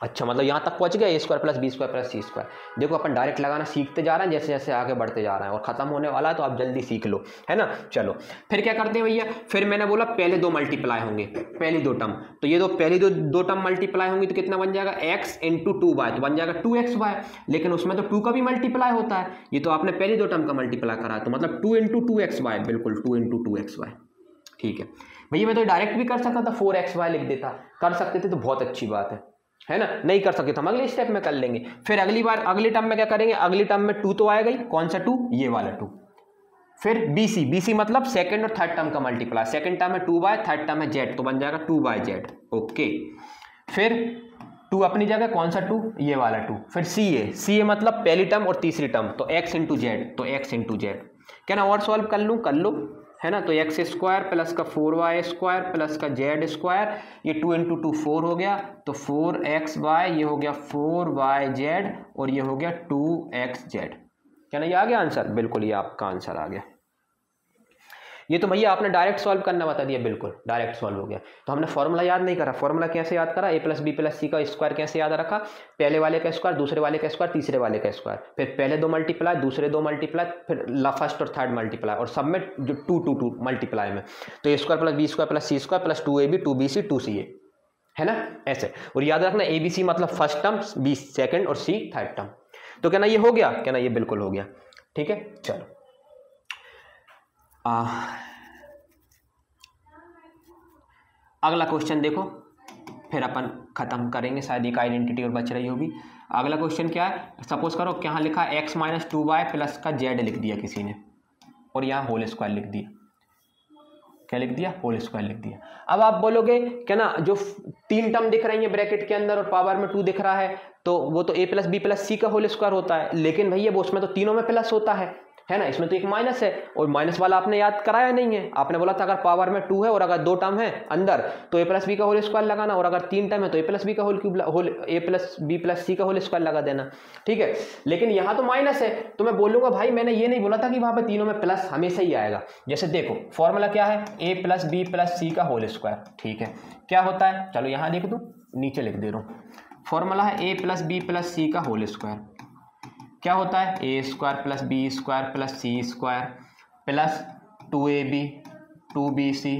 अच्छा, मतलब यहाँ तक पहुँच गया A square plus B square plus C square. देखो अपन डायरेक्ट लगाना सीखते जा रहे हैं, जैसे जैसे आगे बढ़ते जा रहे हैं, और खत्म होने वाला है, तो आप जल्दी सीख लो, है ना। चलो फिर क्या करते हैं भैया, फिर मैंने बोला पहले 2 मल्टीप्लाई होंगे, पहली 2 टर्म, तो ये पहली दो टर्म मल्टीप्लाई होंगी तो कितना बन जाएगा, x इंटू 2y, तो बन जाएगा 2xy, लेकिन उसमें तो 2 का भी मल्टीप्लाई होता है, ये तो आपने पहली 2 टर्म का मल्टीप्लाई करा, तो मतलब 2 इंटू 2xy, बिल्कुल 2 इंटू 2xy, ठीक है भैया। मैं तो डायरेक्ट भी कर सकता था, 4xy लिख देता, कर सकते थे तो बहुत अच्छी बात है, है ना, नहीं कर सकते तो हम अगले स्टेप में कर लेंगे। फिर अगली बार अगली टर्म में क्या करेंगे, अगली टर्म में 2 तो आएगा ही, कौन सा 2, ये वाला 2। फिर BC मतलब सेकंड और थर्ड टर्म का मल्टीप्लाई, सेकंड टर्म है 2y, थर्ड टर्म है z, तो बन जाएगा 2/z। ओके, फिर 2 अपनी जगह, कौन सा 2, ये वाला 2। फिर CA मतलब पहली टर्म और तीसरी टर्म, तो x इंटू जेड, तो x इंटू जेड। क्या ना और सॉल्व कर लूँ, कर लो, है ना। तो x स्क्वायर प्लस का 4y स्क्वायर प्लस का z स्क्वायर, ये 2 इंटू 2 4 हो गया, तो 4xy, ये हो गया 4yz, और ये हो गया 2xz। क्या ना ये आ गया आंसर, बिल्कुल ये आपका आंसर आ गया। ये तो भैया आपने डायरेक्ट सॉल्व करना बता दिया, बिल्कुल डायरेक्ट सॉल्व हो गया। तो हमने फॉर्मूला याद नहीं करा, फॉर्मूला कैसे याद करा, a plus B plus C का स्क्वायर कैसे याद रखा, पहले वाले का स्क्वायर, दूसरे वाले का स्क्वायर, तीसरे वाले का स्क्वायर, फिर पहले 2 मल्टीप्लाई, दूसरे 2 मल्टीप्लाई, फिर फर्स्ट और थर्ड मल्टीप्लाई, और सब में जो 2 मल्टीप्लाई में, तो a square plus B square plus C square plus 2ab 2bc 2ca, है ना, ऐसे। और याद रखना ABC मतलब फर्स्ट टर्म, B सेकंड और C थर्ड टर्म। तो क्या ना ये हो गया, क्या ना ये बिल्कुल हो गया, ठीक है। चलो अगला क्वेश्चन देखो, फिर अपन खत्म करेंगे, शायद एक आइडेंटिटी और बच रही होगी। अगला क्वेश्चन क्या है, सपोज करो क्या लिखा, x माइनस 2y प्लस का z लिख दिया किसी ने, और यहाँ होल स्क्वायर लिख दिया। क्या लिख दिया, होल स्क्वायर लिख दिया। अब आप बोलोगे क्या ना, जो 3 टर्म दिख रही है ब्रैकेट के अंदर और पावर में 2 दिख रहा है, तो वो तो a plus B plus C का होल स्क्वायर होता है, लेकिन भैया वो उसमें तो तीनों में प्लस होता है ना, इसमें तो एक माइनस है, और माइनस वाला आपने याद कराया नहीं है। आपने बोला था अगर पावर में 2 है और अगर 2 टर्म है अंदर तो a प्लस बी का होल स्क्वायर लगाना, और अगर 3 टर्म है तो a प्लस बी का whole cube, a plus B plus C का होल स्क्वायर लगा देना, ठीक है। लेकिन यहाँ तो माइनस है, तो मैं बोलूंगा भाई मैंने ये नहीं बोला था कि वहां पे तीनों में प्लस हमेशा ही आएगा। जैसे देखो फॉर्मूला क्या है, a plus B plus C का होल स्क्वायर, ठीक है। क्या होता है, चलो यहाँ लिख दूं, नीचे लिख दे रहा हूँ। फॉर्मूला है a plus B plus C का होल स्क्वायर, क्या होता है, a square plus B square plus C square plus 2ab 2bc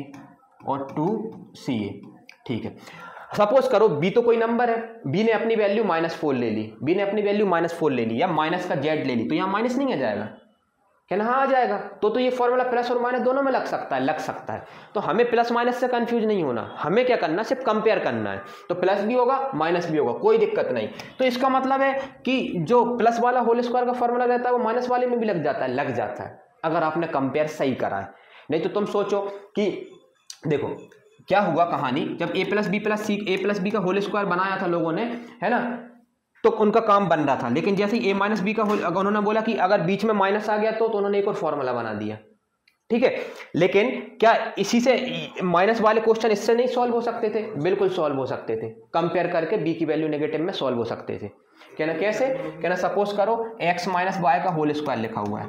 और 2ca, ठीक है। सपोज करो b तो कोई नंबर है, b ने अपनी वैल्यू -4 ले ली, b ने अपनी वैल्यू -4 ले ली, या माइनस का z ले ली, तो यहाँ माइनस नहीं आ जाएगा, क्या ना, हाँ आ जाएगा। तो ये फॉर्मूला प्लस और माइनस दोनों में लग सकता है। तो हमें प्लस माइनस से कंफ्यूज नहीं होना, हमें क्या करना, सिर्फ कंपेयर करना है। तो प्लस भी होगा माइनस भी होगा, कोई दिक्कत नहीं। तो इसका मतलब है कि जो प्लस वाला होल स्क्वायर का फॉर्मूला रहता है वो माइनस वाले में भी लग जाता है अगर आपने कंपेयर सही करा है। नहीं तो तुम सोचो कि देखो क्या हुआ कहानी, जब a प्लस बी का होल स्क्वायर बनाया था लोगों ने, है ना, तो उनका काम बन रहा था। लेकिन जैसे ही a माइनस बी का होल, अगर उन्होंने बोला कि अगर बीच में माइनस आ गया तो उन्होंने एक और फॉर्मूला बना दिया, ठीक है। लेकिन क्या इसी से माइनस वाले क्वेश्चन इससे नहीं सॉल्व हो सकते थे, बिल्कुल सॉल्व हो सकते थे, कंपेयर करके b की वैल्यू नेगेटिव में सॉल्व हो सकते थे। क्या ना, कैसे, क्या ना, सपोज करो x माइनस वाई का होल स्क्वायर लिखा हुआ है,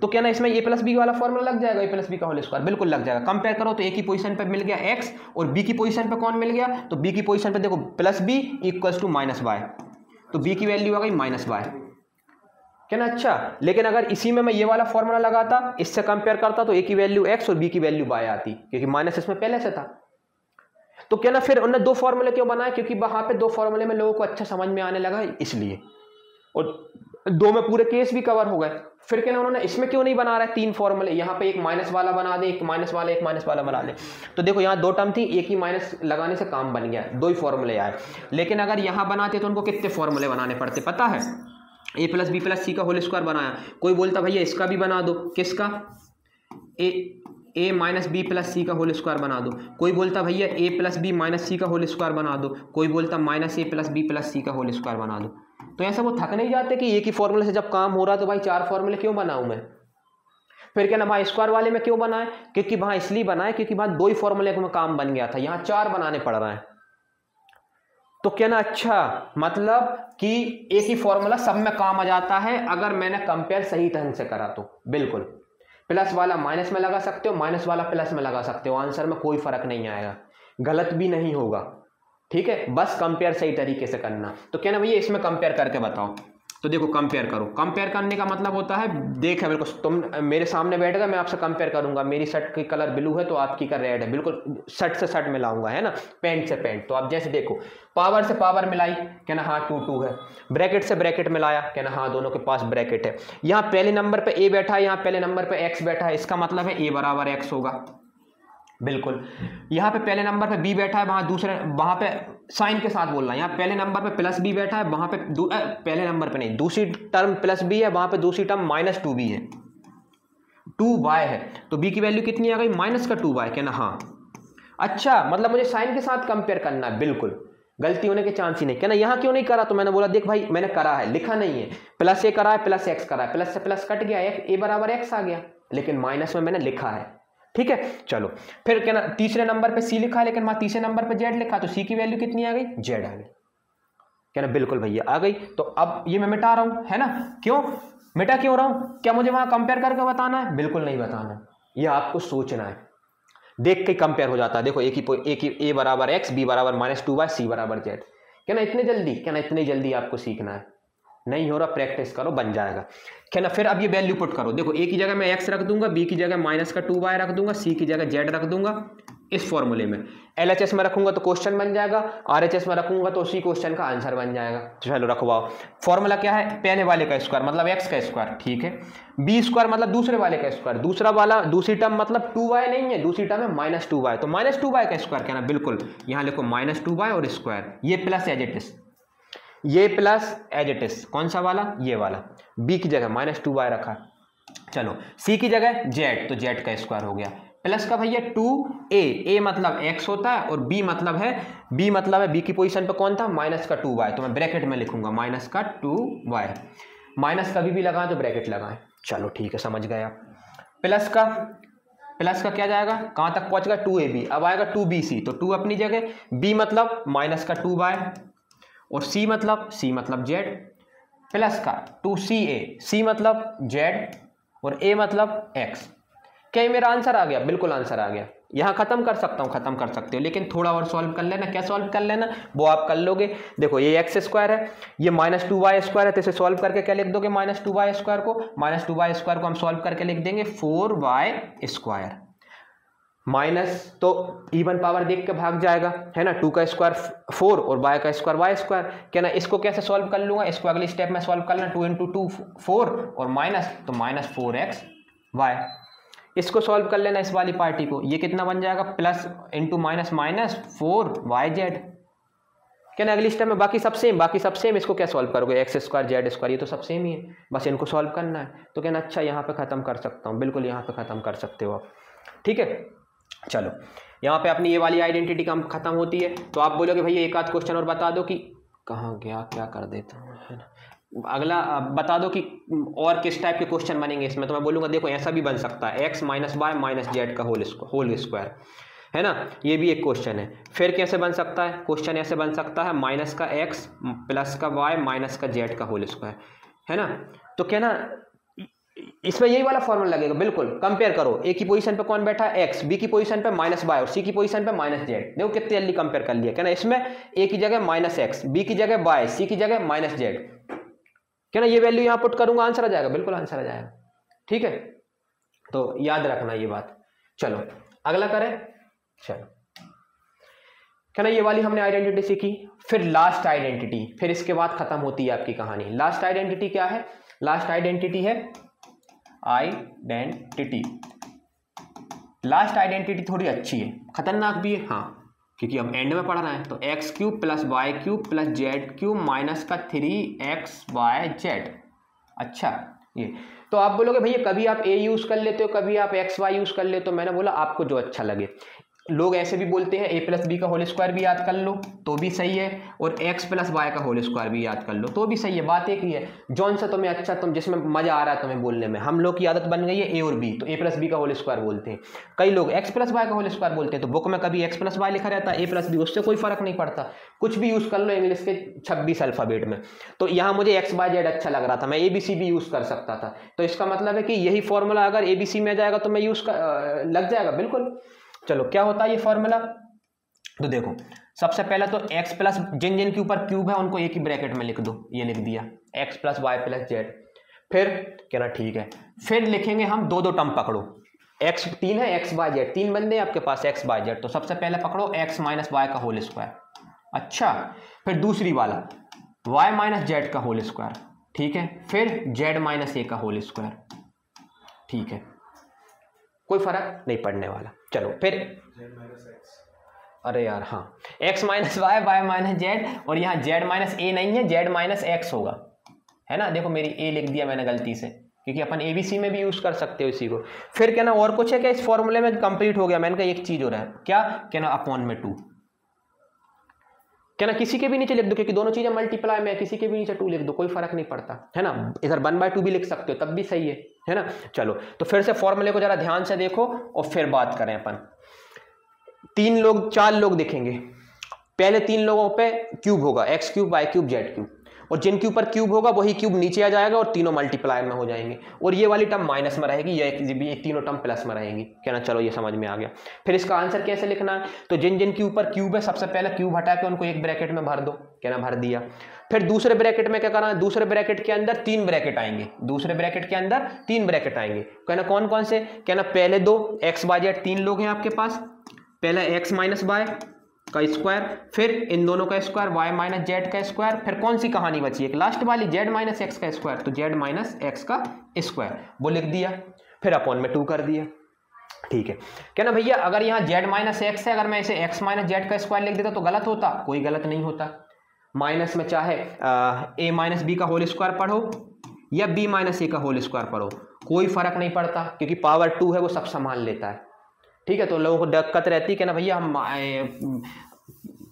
तो क्या ना इसमें a प्लस बी वाला फॉर्मूला लग जाएगा, a प्लस बी का होल स्क्वायर बिल्कुल लग जाएगा। कंपेयर करो तो a की पोजीशन पे मिल गया x, और b की पोजीशन पे कौन मिल गया, तो b की पोजीशन पे देखो plus B equals to minus Y, तो b की वैल्यू आ गई माइनस वाई, क्या ना। अच्छा, लेकिन अगर इसी में मैं ये वाला फॉर्मूला लगाता, इससे कंपेयर करता, तो a की वैल्यू x और b की वैल्यू y आती, क्योंकि माइनस इसमें पहले से था। तो क्या ना, फिर उन्होंने 2 फॉर्मूले क्यों बनाए, क्योंकि वहां पे 2 फॉर्मूले में लोगों को अच्छा समझ में आने लगा इसलिए, और 2 में पूरे केस भी कवर हो गए। फिर क्या ना, उन्होंने इसमें क्यों नहीं बना रहा है 3 फॉर्मूले, यहाँ पे एक माइनस वाला बना दे, एक माइनस वाला बना दे। तो देखो यहाँ 2 टर्म थी, एक ही माइनस लगाने से काम बन गया, 2 ही फॉर्मूले आए। लेकिन अगर यहाँ बनाते तो उनको कितने फॉर्मूले बनाने पड़ते पता है, a plus B plus C का होल स्क्वायर बनाया, कोई बोलता भैया इसका भी बना दो, किसका, a minus B plus C का होल स्क्वायर बना दो, कोई बोलता भैया a plus B minus C का होल स्क्वायर बना दो, कोई बोलता minus a plus B plus C का होल स्क्वायर बना दो। तो ऐसा वो थक नहीं जाते कि एक ही फॉर्मूले से जब काम हो रहा है तो भाई 4 फॉर्मूले क्यों बनाऊं मैं। फिर क्या ना, भाई स्क्वायर वाले में क्यों बनाए, क्योंकि वहां इसलिए बनाए क्योंकि वहां 2 ही फॉर्मूले में काम बन गया था, यहाँ 4 बनाने पड़ रहा है। तो क्या ना, अच्छा मतलब कि एक ही फॉर्मूला सब में काम आ जाता है अगर मैंने कंपेयर सही ढंग से करा तो। बिल्कुल, प्लस वाला माइनस में लगा सकते हो, माइनस वाला प्लस में लगा सकते हो, आंसर में कोई फर्क नहीं आएगा, गलत भी नहीं होगा, ठीक है। बस कंपेयर सही तरीके से करना। तो क्या ना भैया इसमें कंपेयर करके बताओ, तो देखो कंपेयर करो। कंपेयर करने का मतलब होता है, देख बिल्कुल तुम मेरे सामने बैठ गए, मैं आपसे कंपेयर करूंगा, मेरी शर्ट की कलर ब्लू है तो आपकी का रेड है, बिल्कुल शर्ट से शर्ट मिलाऊंगा, है ना, पैंट से पैंट। तो आप जैसे देखो पावर से पावर मिलाई, क्या ना, हाँ 2 है, ब्रैकेट से ब्रैकेट मिलाया, क्या ना, हाँ दोनों के पास ब्रैकेट है। यहाँ पहले नंबर पे a बैठा है, यहाँ पहले नंबर पे x बैठा है, इसका मतलब है a बराबर x होगा, बिल्कुल। यहाँ पे पहले नंबर पे बी बैठा है, वहाँ पे साइन के साथ बोलना है। यहाँ पहले नंबर पे प्लस बी बैठा है, वहाँ पे पहले नंबर पे नहीं, दूसरी टर्म प्लस बी है, वहाँ पे दूसरी टर्म -2b है, 2y है, तो b की वैल्यू कितनी आ गई -2y, कहना हाँ। अच्छा, मतलब मुझे साइन के साथ कंपेयर करना है, बिल्कुल गलती होने के चांस ही नहीं। कहना यहाँ क्यों नहीं करा, तो मैंने बोला देख भाई मैंने करा है, लिखा नहीं है, प्लस ए करा है, प्लस एक्स करा है, प्लस से प्लस कट गया, ए बराबर एक्स आ गया, लेकिन माइनस में मैंने लिखा है। ठीक है, चलो फिर कहना तीसरे नंबर पे सी लिखा है, लेकिन वहां तीसरे नंबर पे जेड लिखा, तो सी की वैल्यू कितनी आ गई, जेड आ गई। कहना बिल्कुल भैया आ गई। तो अब ये मैं मिटा रहा हूं, है ना, क्यों मिटा क्यों रहा हूं, क्या मुझे वहां कंपेयर करके बताना है, बिल्कुल नहीं बताना, ये आपको सोचना है, देख के कंपेयर हो जाता है। देखो एक ही ए बराबर एक्स, बी बराबर -2y, सी बराबर जेड। कहना इतने जल्दी, कहना इतनी जल्दी आपको सीखना है, नहीं हो रहा प्रैक्टिस करो, बन जाएगा। कहना फिर अब ये वैल्यू पुट करो, देखो ए की जगह मैं एक्स रख दूंगा, बी की जगह -2y रख दूंगा, सी की जगह जेड रख दूंगा, इस फॉर्मूले में LHS में रखूंगा तो क्वेश्चन बन जाएगा, RHS में रखूंगा तो उसी क्वेश्चन का आंसर बन जाएगा। चलो रखवाओ, फॉर्मूला क्या है, पहले वाले का स्क्वायर मतलब x का स्क्वायर, ठीक है, बी स्क्वायर मतलब दूसरे वाले का स्क्वायर, दूसरा वाला दूसरी टर्म मतलब 2y नहीं है, दूसरी टर्म है -2y, तो -2y का स्क्वायर, कहना बिल्कुल यहाँ लिखो -2y और स्क्वायर, ये प्लस एज इट इज, ये प्लस एज इट इज, कौन सा वाला, ये वाला, बी की जगह -2y रखा, चलो सी की जगह जेड, तो जेड का स्क्वायर हो गया, प्लस का भैया 2a, मतलब x होता है और b मतलब है b की पोजीशन पे कौन था, -2y, तो मैं ब्रैकेट में लिखूंगा -2y, माइनस कभी भी लगाएं तो ब्रैकेट लगाएं। चलो ठीक है, समझ गए आप। प्लस का क्या जाएगा, कहां तक पहुंच गया, 2ab, अब आएगा 2bc, तो 2 अपनी जगह, b मतलब -2y और c मतलब z, प्लस का 2ca, c मतलब z और a मतलब x। क्या मेरा आंसर आ गया, बिल्कुल आंसर आ गया। यहां खत्म कर सकता हूं, खत्म कर सकते हो, लेकिन थोड़ा और सॉल्व कर लेना। क्या सॉल्व कर लेना, वो आप कर लोगे। देखो ये एक्स स्क्वायर है, ये -2y स्क्वायर है, तो इसे सॉल्व करके क्या लिख दोगे, -2y स्क्वायर को, -2y स्क्वायर को हम सॉल्व करके लिख देंगे 4y स्क्वायर, माइनस तो इवन पावर देख के भाग जाएगा, है ना, 2 का स्क्वायर 4 और y का स्क्वायर y स्क्वायर। क्या ना, इसको कैसे सॉल्व कर लूंगा, इसको अगले स्टेप में सॉल्व कर लेना, 2 × 2 4 और माइनस तो -4xy, इसको सॉल्व कर लेना इस वाली पार्टी को, ये कितना बन जाएगा, प्लस इंटू माइनस -4yz। क्या ना, अगली स्टेप में बाकी सब सेम, इसको क्या सॉल्व करोगे, एक्स स्क्वायर जेड स्क्वायर, ये तो सब सेम ही है, बस इनको सॉल्व करना है। तो कहना अच्छा यहाँ पे खत्म कर सकता हूँ, बिल्कुल यहाँ पे खत्म कर सकते हो आप, ठीक है। चलो यहाँ पे अपनी ये वाली आइडेंटिटी कम खत्म होती है। तो आप बोलोगे भैया एक आध क्वेश्चन और बता दो कि कहाँ गया, क्या कर देता हूँ, है ना, अगला बता दो कि और किस टाइप के क्वेश्चन बनेंगे इसमें। तो मैं बोलूँगा देखो ऐसा भी बन सकता है, x - y - z का होल स्क्वायर, है ना, ये भी एक क्वेश्चन है। फिर कैसे बन सकता है क्वेश्चन, ऐसे बन सकता है -x + का y - का z का होल स्क्वायर, है ना। तो क्या ना, इसमें यही वाला फॉर्मूला लगेगा, बिल्कुल कंपेयर करो, ए की पोजीशन पे कौन बैठा है x, बी की पोजीशन पे -y और सी की पोजीशन पे -z। देखो कितनी जल्दी कंपेयर कर लिया। क्या ना, इसमें ए की जगह -x, बी की जगह y, सी की जगह -z, क्या ना, ये वैल्यू यहां पुट करूंगा, आंसर आ जाएगा, बिल्कुल आंसर आ जाएगा, ठीक है। तो याद रखना ये बात। चलो अगला करें। चलो क्या ना, ये वाली हमने आइडेंटिटी सीखी। फिर लास्ट आइडेंटिटी, फिर इसके बाद खत्म होती है आपकी कहानी। लास्ट आइडेंटिटी क्या है, लास्ट आइडेंटिटी है आइडेंटिटी। लास्ट आइडेंटिटी थोड़ी अच्छी है, खतरनाक भी है, हाँ, क्योंकि हम एंड में पढ़ रहे हैं। तो x³ + y³ + z³ माइनस का 3xyz। अच्छा, ये तो आप बोलोगे भैया कभी आप a यूज कर लेते हो, कभी आप xy यूज कर लेते हो। मैंने बोला आपको जो अच्छा लगे। लोग ऐसे भी बोलते हैं a + b का होल स्क्वायर भी याद कर लो तो भी सही है, और x + y का होल स्क्वायर भी याद कर लो तो भी सही है, बात एक ही है। जौन सा तुम्हें अच्छा, तुम जिसमें मजा आ रहा है तुम्हें बोलने में। हम लोग की आदत बन गई है a और b, तो a + b का होल स्क्वायर बोलते हैं। कई लोग x + y का होल स्क्वायर बोलते हैं, तो बुक में कभी x + y लिखा रहता है, a + b, उससे कोई फर्क नहीं पड़ता, कुछ भी यूज कर लो इंग्लिश के 26 अल्फाबेट में। तो यहाँ मुझे x-y-z अच्छा लग रहा था, मैं ABC भी यूज कर सकता था। तो इसका मतलब है कि यही फॉर्मूला अगर ABC में जाएगा तो मैं यूज लग जाएगा, बिल्कुल। चलो क्या होता है ये फॉर्मूला, तो देखो सबसे पहले तो x प्लस जिन जिन के ऊपर क्यूब है उनको एक ही ब्रैकेट में लिख दो, ये लिख दिया x + y + z। फिर कहना ठीक है, फिर लिखेंगे हम दो टर्म पकड़ो, x 3 है, x y z 3 बंदे आपके पास x y z, तो सबसे पहले पकड़ो x - y का होल स्क्वायर। अच्छा, फिर दूसरी वाला y - z का होल स्क्वायर, ठीक है। फिर z - a का होल स्क्वायर, ठीक है। कोई फर्क नहीं पड़ने वाला। चलो फिर अरे यार हाँ, x minus Y, Y minus Z, और यहाँ z माइनस ए नहीं है, z माइनस एक्स होगा, है ना। देखो मेरी a लिख दिया मैंने गलती से, क्योंकि अपन ABC में भी यूज कर सकते हो इसी को। फिर क्या ना और कुछ है क्या इस फॉर्मूले में? कंप्लीट हो गया। मैंने कहा एक चीज हो रहा है क्या, क्या ना अपॉन में 2, क्या ना किसी के भी नीचे लिख दो, क्योंकि दोनों चीजें मल्टीप्लाई में, किसी के भी नीचे 2 लिख दो, कोई फर्क नहीं पड़ता, है ना। इधर 1/2 भी लिख सकते हो, तब भी सही है ना। चलो तो फिर से फॉर्मूले को जरा ध्यान से देखो और फिर बात करें अपन। 4 लोग दिखेंगे, पहले 3 लोगों पे क्यूब होगा, x cube, y cube, z cube, और जिनके ऊपर क्यूब होगा वही क्यूब नीचे आ जाएगा और तीनों मल्टीप्लाई में हो जाएंगे, और ये वाली टर्म माइनस में रहेगी, ये तीनों टर्म प्लस में रहेंगी, क्या ना। चलो ये समझ में आ गया। फिर इसका आंसर कैसे लिखना है, तो जिन जिन के ऊपर क्यूब है सबसे पहले क्यूब हटा के उनको एक ब्रैकेट में भर दो, क्या ना, भर दिया। फिर दूसरे ब्रैकेट में क्या करना है, दूसरे ब्रैकेट के अंदर 3 ब्रैकेट आएंगे, दूसरे ब्रैकेट के अंदर 3 ब्रैकेट आएंगे, कहना कौन कौन से, कहना पहले 2 x y z, 3 लोग हैं आपके पास, पहले x माइनस वाई का स्क्वायर, फिर इन दोनों का स्क्वायर y माइनस जेड का स्क्वायर, फिर कौन सी कहानी बची, एक लास्ट वाली z माइनस एक्स का स्क्वायर, तो z माइनस एक्स का स्क्वायर वो लिख दिया, फिर अपॉन में 2 कर दिया, ठीक है। क्या ना भैया, अगर यहाँ z माइनस एक्स है, अगर मैं इसे x माइनस जेड का स्क्वायर लिख देता तो गलत होता? कोई गलत नहीं होता। माइनस में चाहे a माइनस बी का होल स्क्वायर पढ़ो या b माइनस ए का होल स्क्वायर पढ़ो, कोई फर्क नहीं पड़ता, क्योंकि पावर 2 है वो सब संभाल लेता है, ठीक है। तो लोगों को दिक्कत रहती है कि ना भैया हम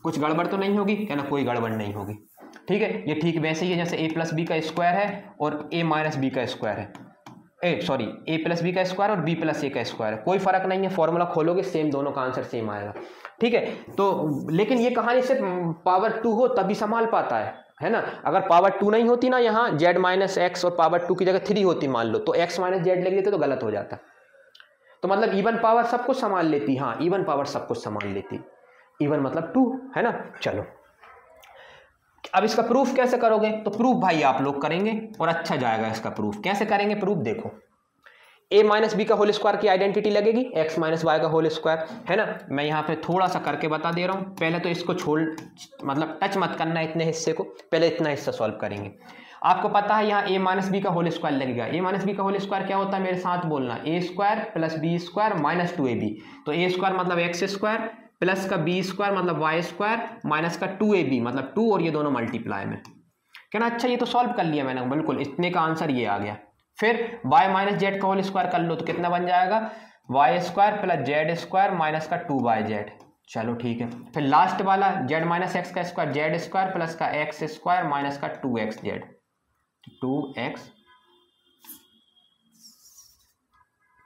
कुछ गड़बड़ तो नहीं होगी, क्या ना, कोई गड़बड़ नहीं होगी, ठीक है। ये ठीक वैसे ही है जैसे a प्लस बी का स्क्वायर है और a माइनस बी का स्क्वायर है, a प्लस बी का स्क्वायर और b प्लस ए का स्क्वायर है, कोई फर्क नहीं है, फॉर्मूला खोलोगे सेम, दोनों का आंसर सेम आएगा, ठीक है। तो लेकिन ये कहानी सिर्फ पावर 2 हो तभी संभाल पाता है ना। अगर पावर 2 नहीं होती ना, यहाँ z माइनस एक्स और पावर 2 की जगह 3 होती मान लो, तो x माइनस जेड लिख देते तो गलत हो जाता। तो मतलब इवन पावर सब कुछ संभाल लेती, हाँ इवन पावर सब कुछ संभाल लेती, इवन मतलब 2, है ना। चलो अब इसका प्रूफ कैसे करोगे, तो प्रूफ भाई आप लोग करेंगे और अच्छा जाएगा इसका प्रूफ। कैसे करेंगे प्रूफ, देखो a माइनस बी का होल स्क्वायर की आइडेंटिटी लगेगी x माइनस वाई का होल स्क्वायर, है ना। मैं यहाँ पे थोड़ा सा करके बता दे रहा हूँ, पहले तो इसको छोड़, मतलब टच मत करना इतने हिस्से को, पहले इतना हिस्सा सॉल्व करेंगे। आपको पता है यहाँ a माइनस बी का होल स्क्वायर लगेगा, a माइनस बी का होल स्क्वायर क्या होता है, मेरे साथ बोलना, a square plus B square minus 2ab, तो a स्क्वायर मतलब एक्स स्क्वायर प्लस का b स्क्वायर मतलब वाई स्क्वायर माइनस का 2ab मतलब 2, और ये दोनों मल्टीप्लाई में, क्या ना। अच्छा ये तो सॉल्व कर लिया मैंने, बिल्कुल इतने का आंसर ये आ गया। फिर y माइनस जेड का होल स्क्वायर कर लो तो कितना बन जाएगा, Y square plus Z square minus का 2yz, चलो ठीक है। फिर लास्ट वाला z माइनस एक्स का स्क्वायर, जेड स्क्वायर प्लस का एक्स स्क्वायर माइनस का 2xz, 2x,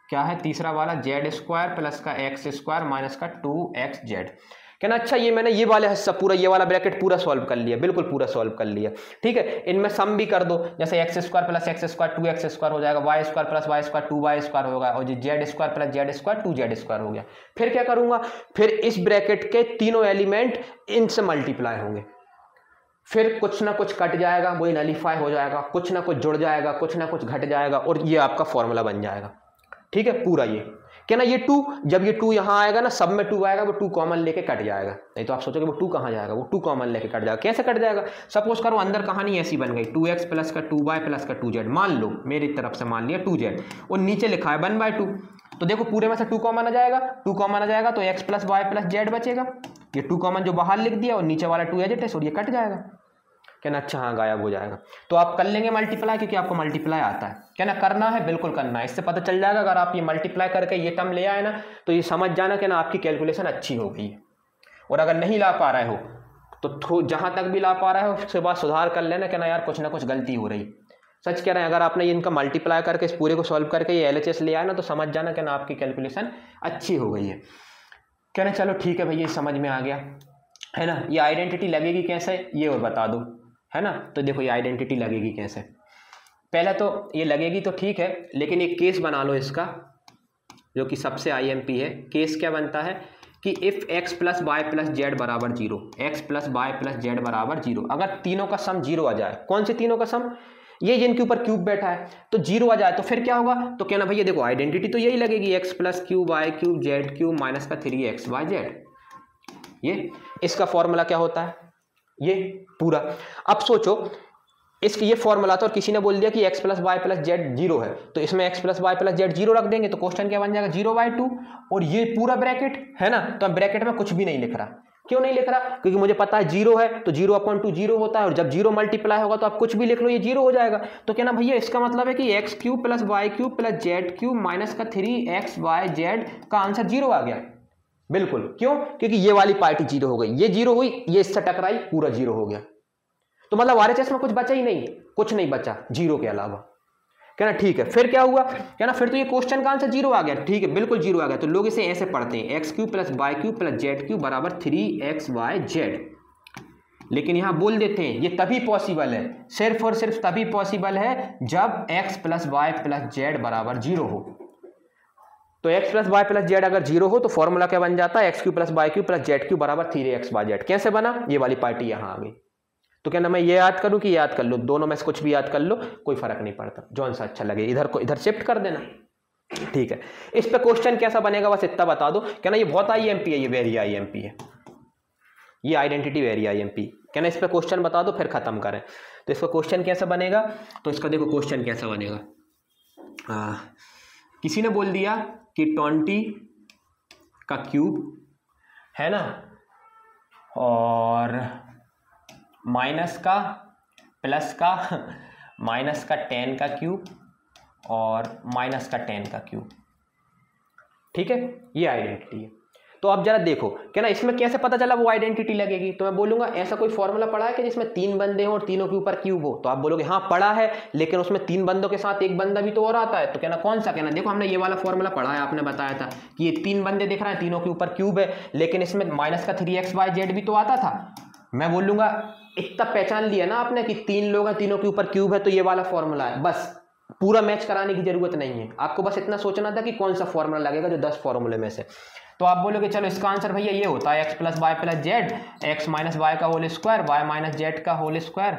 क्या है तीसरा वाला, जेड स्क्वायर प्लस का एक्स स्क्वायर माइनस का 2xz, क्या ना। अच्छा ये मैंने ये वाला हिस्सा पूरा, ये वाला ब्रैकेट पूरा सॉल्व कर लिया, बिल्कुल पूरा सॉल्व कर लिया, ठीक है। इनमें सम भी कर दो, जैसे X square plus X square 2x square हो जाएगा, Y square plus Y square 2y square होगा, और Z square plus Z square 2z square हो गया। फिर क्या करूंगा, फिर इस ब्रैकेट के तीनों एलिमेंट इनसे मल्टीप्लाई होंगे, फिर कुछ ना कुछ कट जाएगा, वही नलीफाई हो जाएगा, कुछ ना कुछ जुड़ जाएगा, कुछ ना कुछ घट जाएगा, और ये आपका फॉर्मूला बन जाएगा, ठीक है पूरा। ये क्या ना, ये 2, जब ये 2 यहाँ आएगा ना, सब में 2 आएगा, वो 2 कॉमन लेके कट जाएगा, नहीं तो आप सोचोगे वो 2 कहाँ जाएगा, वो 2 कॉमन लेके कट जाएगा। कैसे कट जाएगा, सपोज करो अंदर कहानी ऐसी बन गई, 2x प्लस का 2y प्लस का 2z, मान लो मेरी तरफ से मान लिया 2z, और नीचे लिखा है 1/2, तो देखो पूरे में से 2 कॉमन आ जाएगा, 2 कॉमन आ जाएगा तो x plus Y plus Z बचेगा, ये 2 कॉमन जो बाहर लिख दिया, और नीचे वाला 2 एज इट इज, और ये कट जाएगा, क्या ना। अच्छा हाँ गायब हो जाएगा, तो आप कर लेंगे मल्टीप्लाई, क्योंकि आपको मल्टीप्लाई आता है, क्या ना, करना है बिल्कुल करना है, इससे पता चल जाएगा। अगर आप ये मल्टीप्लाई करके ये टर्म ले आए ना, तो ये समझ जाना कि ना आपकी कैलकुलेशन अच्छी हो गई है। और अगर नहीं ला पा रहे हो तो जहां तक भी ला पा रहे हो उसके बाद सुधार कर लेना कि ना यार कुछ ना कुछ गलती हो रही, सच कह रहे हैं। अगर आपने इनका मल्टीप्लाई करके इस पूरे को सॉल्व करके ये LHS ले आए ना, तो समझ जाना कि ना आपकी कैलकुलेशन अच्छी हो गई है, क्या ना। चलो ठीक है भैया, समझ में आ गया, है ना। ये आइडेंटिटी लगेगी कैसे ये और बता दो, है ना। तो देखो ये आइडेंटिटी लगेगी कैसे, पहले तो ये लगेगी तो ठीक है, लेकिन एक केस बना लो इसका, जो कि सबसे IMP है। केस क्या बनता है कि if x plus Y plus Z बराबर 0, x plus Y plus Z बराबर 0, अगर तीनों का सम 0 आ जाए, कौन से तीनों का सम, ये जिनके ऊपर क्यूब बैठा है, तो 0 आ जाए, तो फिर क्या होगा, तो क्या ना भैया देखो आइडेंटिटी तो यही लगेगी, x plus cube Y cube Z cube minus का 3xyz, ये इसका फॉर्मूला क्या होता है, ये पूरा। अब सोचो इसकी ये फॉर्मूला था और किसी ने बोल दिया कि X plus Y plus Z zero है, तो इसमें X plus Y plus Z zero रख देंगे तो क्वेश्चन क्या बन जाएगा 0/2 और ये पूरा ब्रैकेट है ना, तो मैं ब्रैकेट में कुछ भी नहीं लिख रहा। क्यों नहीं लिख रहा? क्योंकि मुझे पता है जीरो है तो 0/2 जीरो होता है और जब जीरो मल्टीप्लाई होगा तो आप कुछ भी लिख लो ये जीरो हो जाएगा। तो क्या ना भैया इसका मतलब है कि X cube plus Y cube plus Z cube minus का 3xy/z का आंसर जीरो आ गया। बिल्कुल, क्यों? क्योंकि ये वाली पार्टी जीरो हो गई, ये जीरो हुई, ये इससे टकराई, पूरा जीरो हो गया। तो मतलब आरएचएस में कुछ बचा ही नहीं, कुछ नहीं बचा जीरो के अलावा। कहना ठीक है, फिर क्या हुआ? कहना फिर तो ये क्वेश्चन का आंसर जीरो आ गया। ठीक है, बिल्कुल जीरो आ गया। तो लोग इसे ऐसे पढ़ते हैं X cube plus Y cube plus Z cube बराबर 3xy/z। लेकिन यहां बोल देते हैं ये तभी पॉसिबल है, सिर्फ और सिर्फ तभी पॉसिबल है जब X plus Y plus Z बराबर जीरो हो। तो X plus Y plus Z अगर जीरो हो तो फॉर्मूला क्या बन जाता है? X cube plus Y cube plus Z cube बराबर 3xy/z। कैसे बना? ये वाली पार्टी यहां आ गई। तो क्या ना मैं ये याद करूं कि याद कर लो, दोनों में से कुछ भी याद कर लो, कोई फर्क नहीं पड़ता, जौन सा अच्छा लगे इधर को इधर शिफ्ट कर देना। ठीक है, इस पे क्वेश्चन कैसा बनेगा बस इतना बता दो। क्या ना ये बहुत आईएमपी है, ये वेरी आईएमपी है, ये आइडेंटिटी वेरी आईएमपी। क्या ना इस पे क्वेश्चन बता दो फिर खत्म करें। तो इसका क्वेश्चन कैसा बनेगा? तो इसका देखो क्वेश्चन कैसा बनेगा। किसी ने बोल दिया कि 20 का क्यूब है ना, और माइनस का प्लस का माइनस का 10 का क्यूब और माइनस का 10 का क्यूब। ठीक है, ये आइडेंटिटी है। तो अब जरा देखो क्या ना इसमें कैसे पता चला वो आइडेंटिटी लगेगी। तो मैं बोलूंगा ऐसा कोई फॉर्मूला पढ़ा है कि जिसमें 3 बंदे हों और तीनों के ऊपर क्यूब हो? तो आप बोलोगे हाँ पढ़ा है, लेकिन उसमें 3 बंदों के साथ एक बंदा भी तो और आता है। तो कहना कौन सा? कहना देखो हमने ये वाला फॉर्मूला पढ़ा है, आपने बताया था कि ये 3 बंदे दिख रहे हैं, तीनों के ऊपर क्यूब है, लेकिन इसमें माइनस का 3xy/z भी तो आता था। मैं बोलूंगा इतना पहचान लिया ना आपने कि 3 लोग हैं, तीनों के ऊपर क्यूब है, तो ये वाला फॉर्मूला है। बस पूरा मैच कराने की जरूरत नहीं है, आपको बस इतना सोचना था कि कौन सा फॉर्मूला लगेगा जो 10 फॉर्मूले में से। तो आप बोलोगे चलो इसका आंसर भैया ये होता है X plus Y plus Z, X minus Y का whole square, Y minus Z का whole square,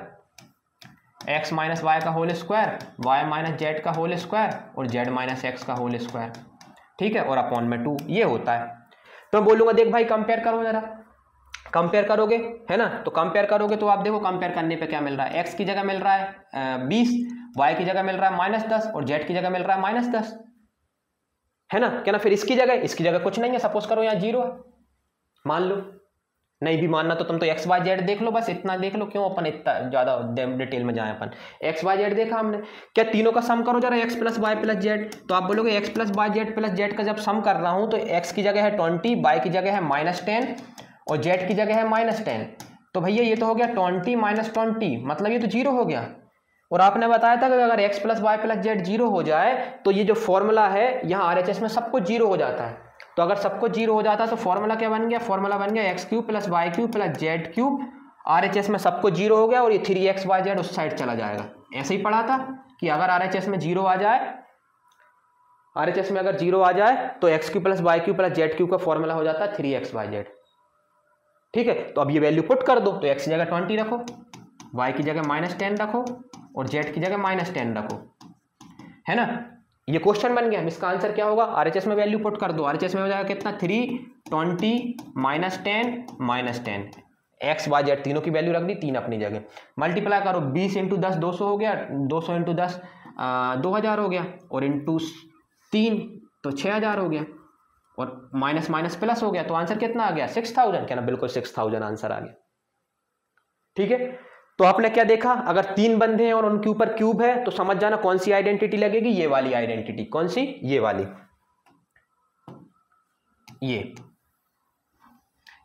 X minus Y का whole square, Y minus Z का होल स्क्वायर और जेड माइनस एक्स का होल स्क्वायर। ठीक है, और अपॉन में 2 ये होता है। तो मैं बोलूंगा देख भाई कंपेयर करो जरा, कंपेयर करोगे है ना, तो कंपेयर करोगे तो आप देखो कंपेयर करने पे क्या मिल रहा है। एक्स की जगह मिल रहा है 20, वाई की जगह मिल रहा है -10 और जेड की जगह मिल रहा है -10, है ना। क्या ना फिर इसकी जगह कुछ नहीं है, सपोज करो यहाँ 0 है, मान लो। नहीं भी मानना तो तुम तो एक्स वाई जेड देख लो, बस इतना देख लो, क्यों अपन इतना ज्यादा डिटेल में जाए। अपन एक्स वाई जेड देखा हमने, क्या तीनों का सम करो जरा, X plus Y plus Z. तो आप बोलोगे X plus Y Z plus Z का जब सम कर रहा हूं तो एक्स की जगह है 20, वाई की जगह है -10 और जेड की जगह है -10। तो भैया ये तो हो गया 20 - 20, मतलब ये तो 0 हो गया। और आपने बताया था कि अगर x plus Y plus Z 0 हो जाए तो ये जो फॉर्मूला है यहाँ RHS में सब कुछ 0 हो जाता है। तो अगर सब कुछ 0 हो जाता है तो फॉर्मूला क्या बन गया? फॉर्मूला बन गया X cube plus Y cube plus Z cube, RHS में सब कुछ 0 हो गया और ये 3xyz उस साइड चला जाएगा। ऐसे ही पढ़ा था कि अगर RHS में 0 आ जाए, RHS में अगर 0 आ जाए तो X cube plus Y cube plus Z cube का फॉर्मूला हो जाता है 3xyz। ठीक है, तो अब ये वैल्यू पुट कर दो, तो x की जगह 20 रखो, y की जगह -10 रखो और z की जगह -10 रखो, है ना। ये क्वेश्चन बन गया। इसका आंसर क्या होगा? RHS में वैल्यू पुट कर दो, RHS में हो जाएगा कितना 3, 20 -10 -10, x y z तीनों की वैल्यू रख दी, 3 अपनी जगह, मल्टीप्लाई करो 20 × 10 200 हो गया, 200 × 10 2000 हो गया और इंटू 3 तो 6000 हो गया और माइनस माइनस प्लस हो गया, तो आंसर कितना आ गया? 6000। क्या ना बिल्कुल 6000 आंसर आ गया। ठीक है, तो आपने क्या देखा, अगर 3 बंदे हैं और उनके ऊपर क्यूब है तो समझ जाना कौन सी आइडेंटिटी लगेगी, ये वाली आइडेंटिटी। कौन सी? ये वाली।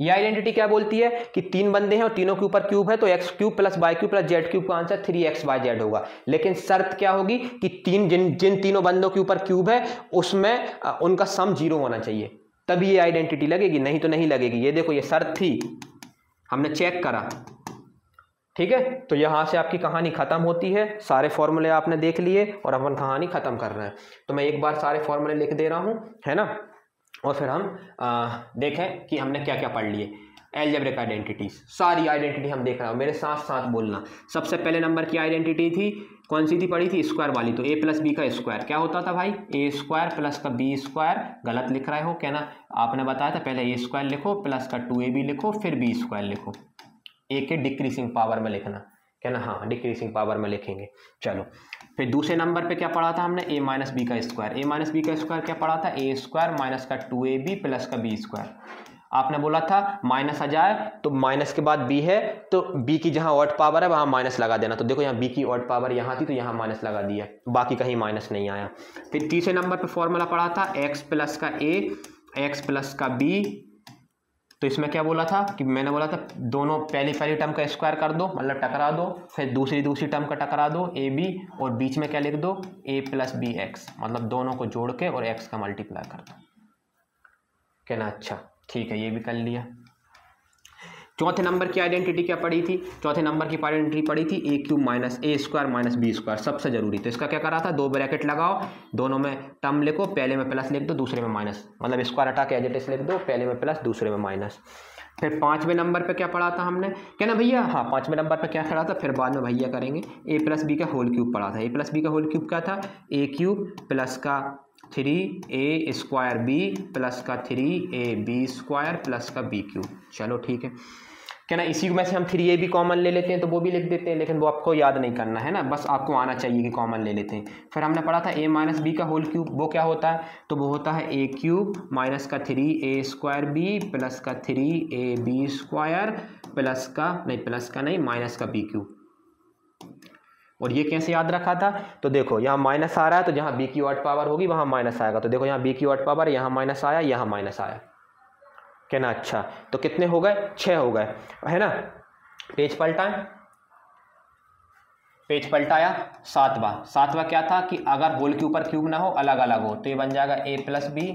ये आइडेंटिटी क्या बोलती है कि 3 बंदे हैं और तीनों के ऊपर क्यूब है तो X cube plus Y cube plus Z cube का आंसर 3xyz होगा। लेकिन शर्त क्या होगी कि जिन तीनों बंदों के ऊपर क्यूब है उसमें उनका सम 0 होना चाहिए, तभी ये आइडेंटिटी लगेगी, नहीं तो नहीं लगेगी। ये देखो ये शर्त थी, हमने चेक करा। ठीक है, तो यहां से आपकी कहानी खत्म होती है। सारे फॉर्मूले आपने देख लिए और अपन कहानी खत्म कर रहे हैं। तो मैं एक बार सारे फॉर्मूले लिख दे रहा हूं, है ना, और फिर हम देखें कि हमने क्या क्या पढ़ लिए। एल्जेब्रिक आइडेंटिटीज, सारी आइडेंटिटी हम देख रहे हैं, मेरे साथ साथ बोलना। सबसे पहले नंबर की आइडेंटिटी थी, कौन सी थी? पढ़ी थी स्क्वायर वाली। तो a + b का स्क्वायर क्या होता था भाई? a² प्लस का b²। गलत लिख रहे हो क्या ना, आपने बताया था पहले a² लिखो प्लस का 2ab लिखो फिर b² लिखो, a के डिक्रीजिंग पावर में लिखना। क्या ना, हाँ डिक्रीजिंग पावर में लिखेंगे। चलो फिर दूसरे नंबर पे क्या पढ़ा था हमने, a माइनस बी का स्क्वायर। a माइनस बी का स्क्वायर क्या पढ़ा था, a स्क्वायर माइनस का 2ab प्लस का b स्क्वायर। आपने बोला था माइनस आ जाए तो माइनस के बाद b है तो b की जहां ऑड पावर है वहां माइनस लगा देना। तो देखो यहाँ b की ऑड पावर यहाँ थी तो यहाँ माइनस लगा दिया, बाकी कहीं माइनस नहीं आया। फिर तीसरे नंबर पे फॉर्मूला पढ़ा था x प्लस का a x प्लस का b। तो इसमें क्या बोला था कि मैंने बोला था दोनों पहली टर्म का स्क्वायर कर दो, मतलब टकरा दो, फिर दूसरी टर्म का टकरा दो ए बी, और बीच में क्या लिख दो a प्लस बी एक्स, मतलब दोनों को जोड़ के और x का मल्टीप्लाई कर दो। क्या ना, अच्छा ठीक है, ये भी कर लिया। चौथे नंबर की आइडेंटिटी क्या पड़ी थी, चौथे नंबर की आइडेंटिटी पड़ी थी ए क्यूब माइनस ए स्क्वायर माइनस बी स्क्वायर, सबसे जरूरी। तो इसका क्या करा था, दो ब्रैकेट लगाओ, दोनों में टर्म लिखो, पहले में प्लस लिख दो दूसरे में माइनस, मतलब स्क्वायर हटा के एज इट इज लिख दो, पहले में प्लस दूसरे में माइनस। फिर पांचवें नंबर पे क्या पढ़ा था हमने, क्या ना भैया, हाँ पांचवें नंबर पे क्या पढ़ा था, फिर बाद में भैया करेंगे। ए प्लस बी का होल क्यूब पढ़ा था। ए प्लस बी का होल क्यूब क्या था, ए क्यूब प्लस का 3a स्क्वायर बी प्लस का 3ab स्क्वायर प्लस का बी क्यूब। चलो ठीक है, क्या ना, इसी में से हम 3ab कॉमन ले लेते हैं तो वो भी लिख देते हैं, लेकिन वो आपको याद नहीं करना है ना, बस आपको आना चाहिए कि कॉमन ले लेते हैं। फिर हमने पढ़ा था a माइनस बी का होल क्यूब, वो क्या होता है, तो वो होता है a क्यूब माइनस का 3a स्क्वायर बी प्लस का 3ab स्क्वायर प्लस का नहीं माइनस का बी क्यूब। और ये कैसे याद रखा था, तो देखो यहाँ माइनस आ रहा है तो जहाँ b की ऑड पावर होगी वहाँ माइनस आएगा। तो देखो यहाँ b की ऑड पावर, यहाँ माइनस आया, यहाँ माइनस आया। क्या ना, अच्छा तो कितने हो गए, 6 हो गए, है ना। पेज पलटाया, सातवां क्या था कि अगर होल के ऊपर क्यूब ना हो, अलग अलग हो, तो ये बन जाएगा a प्लस बी,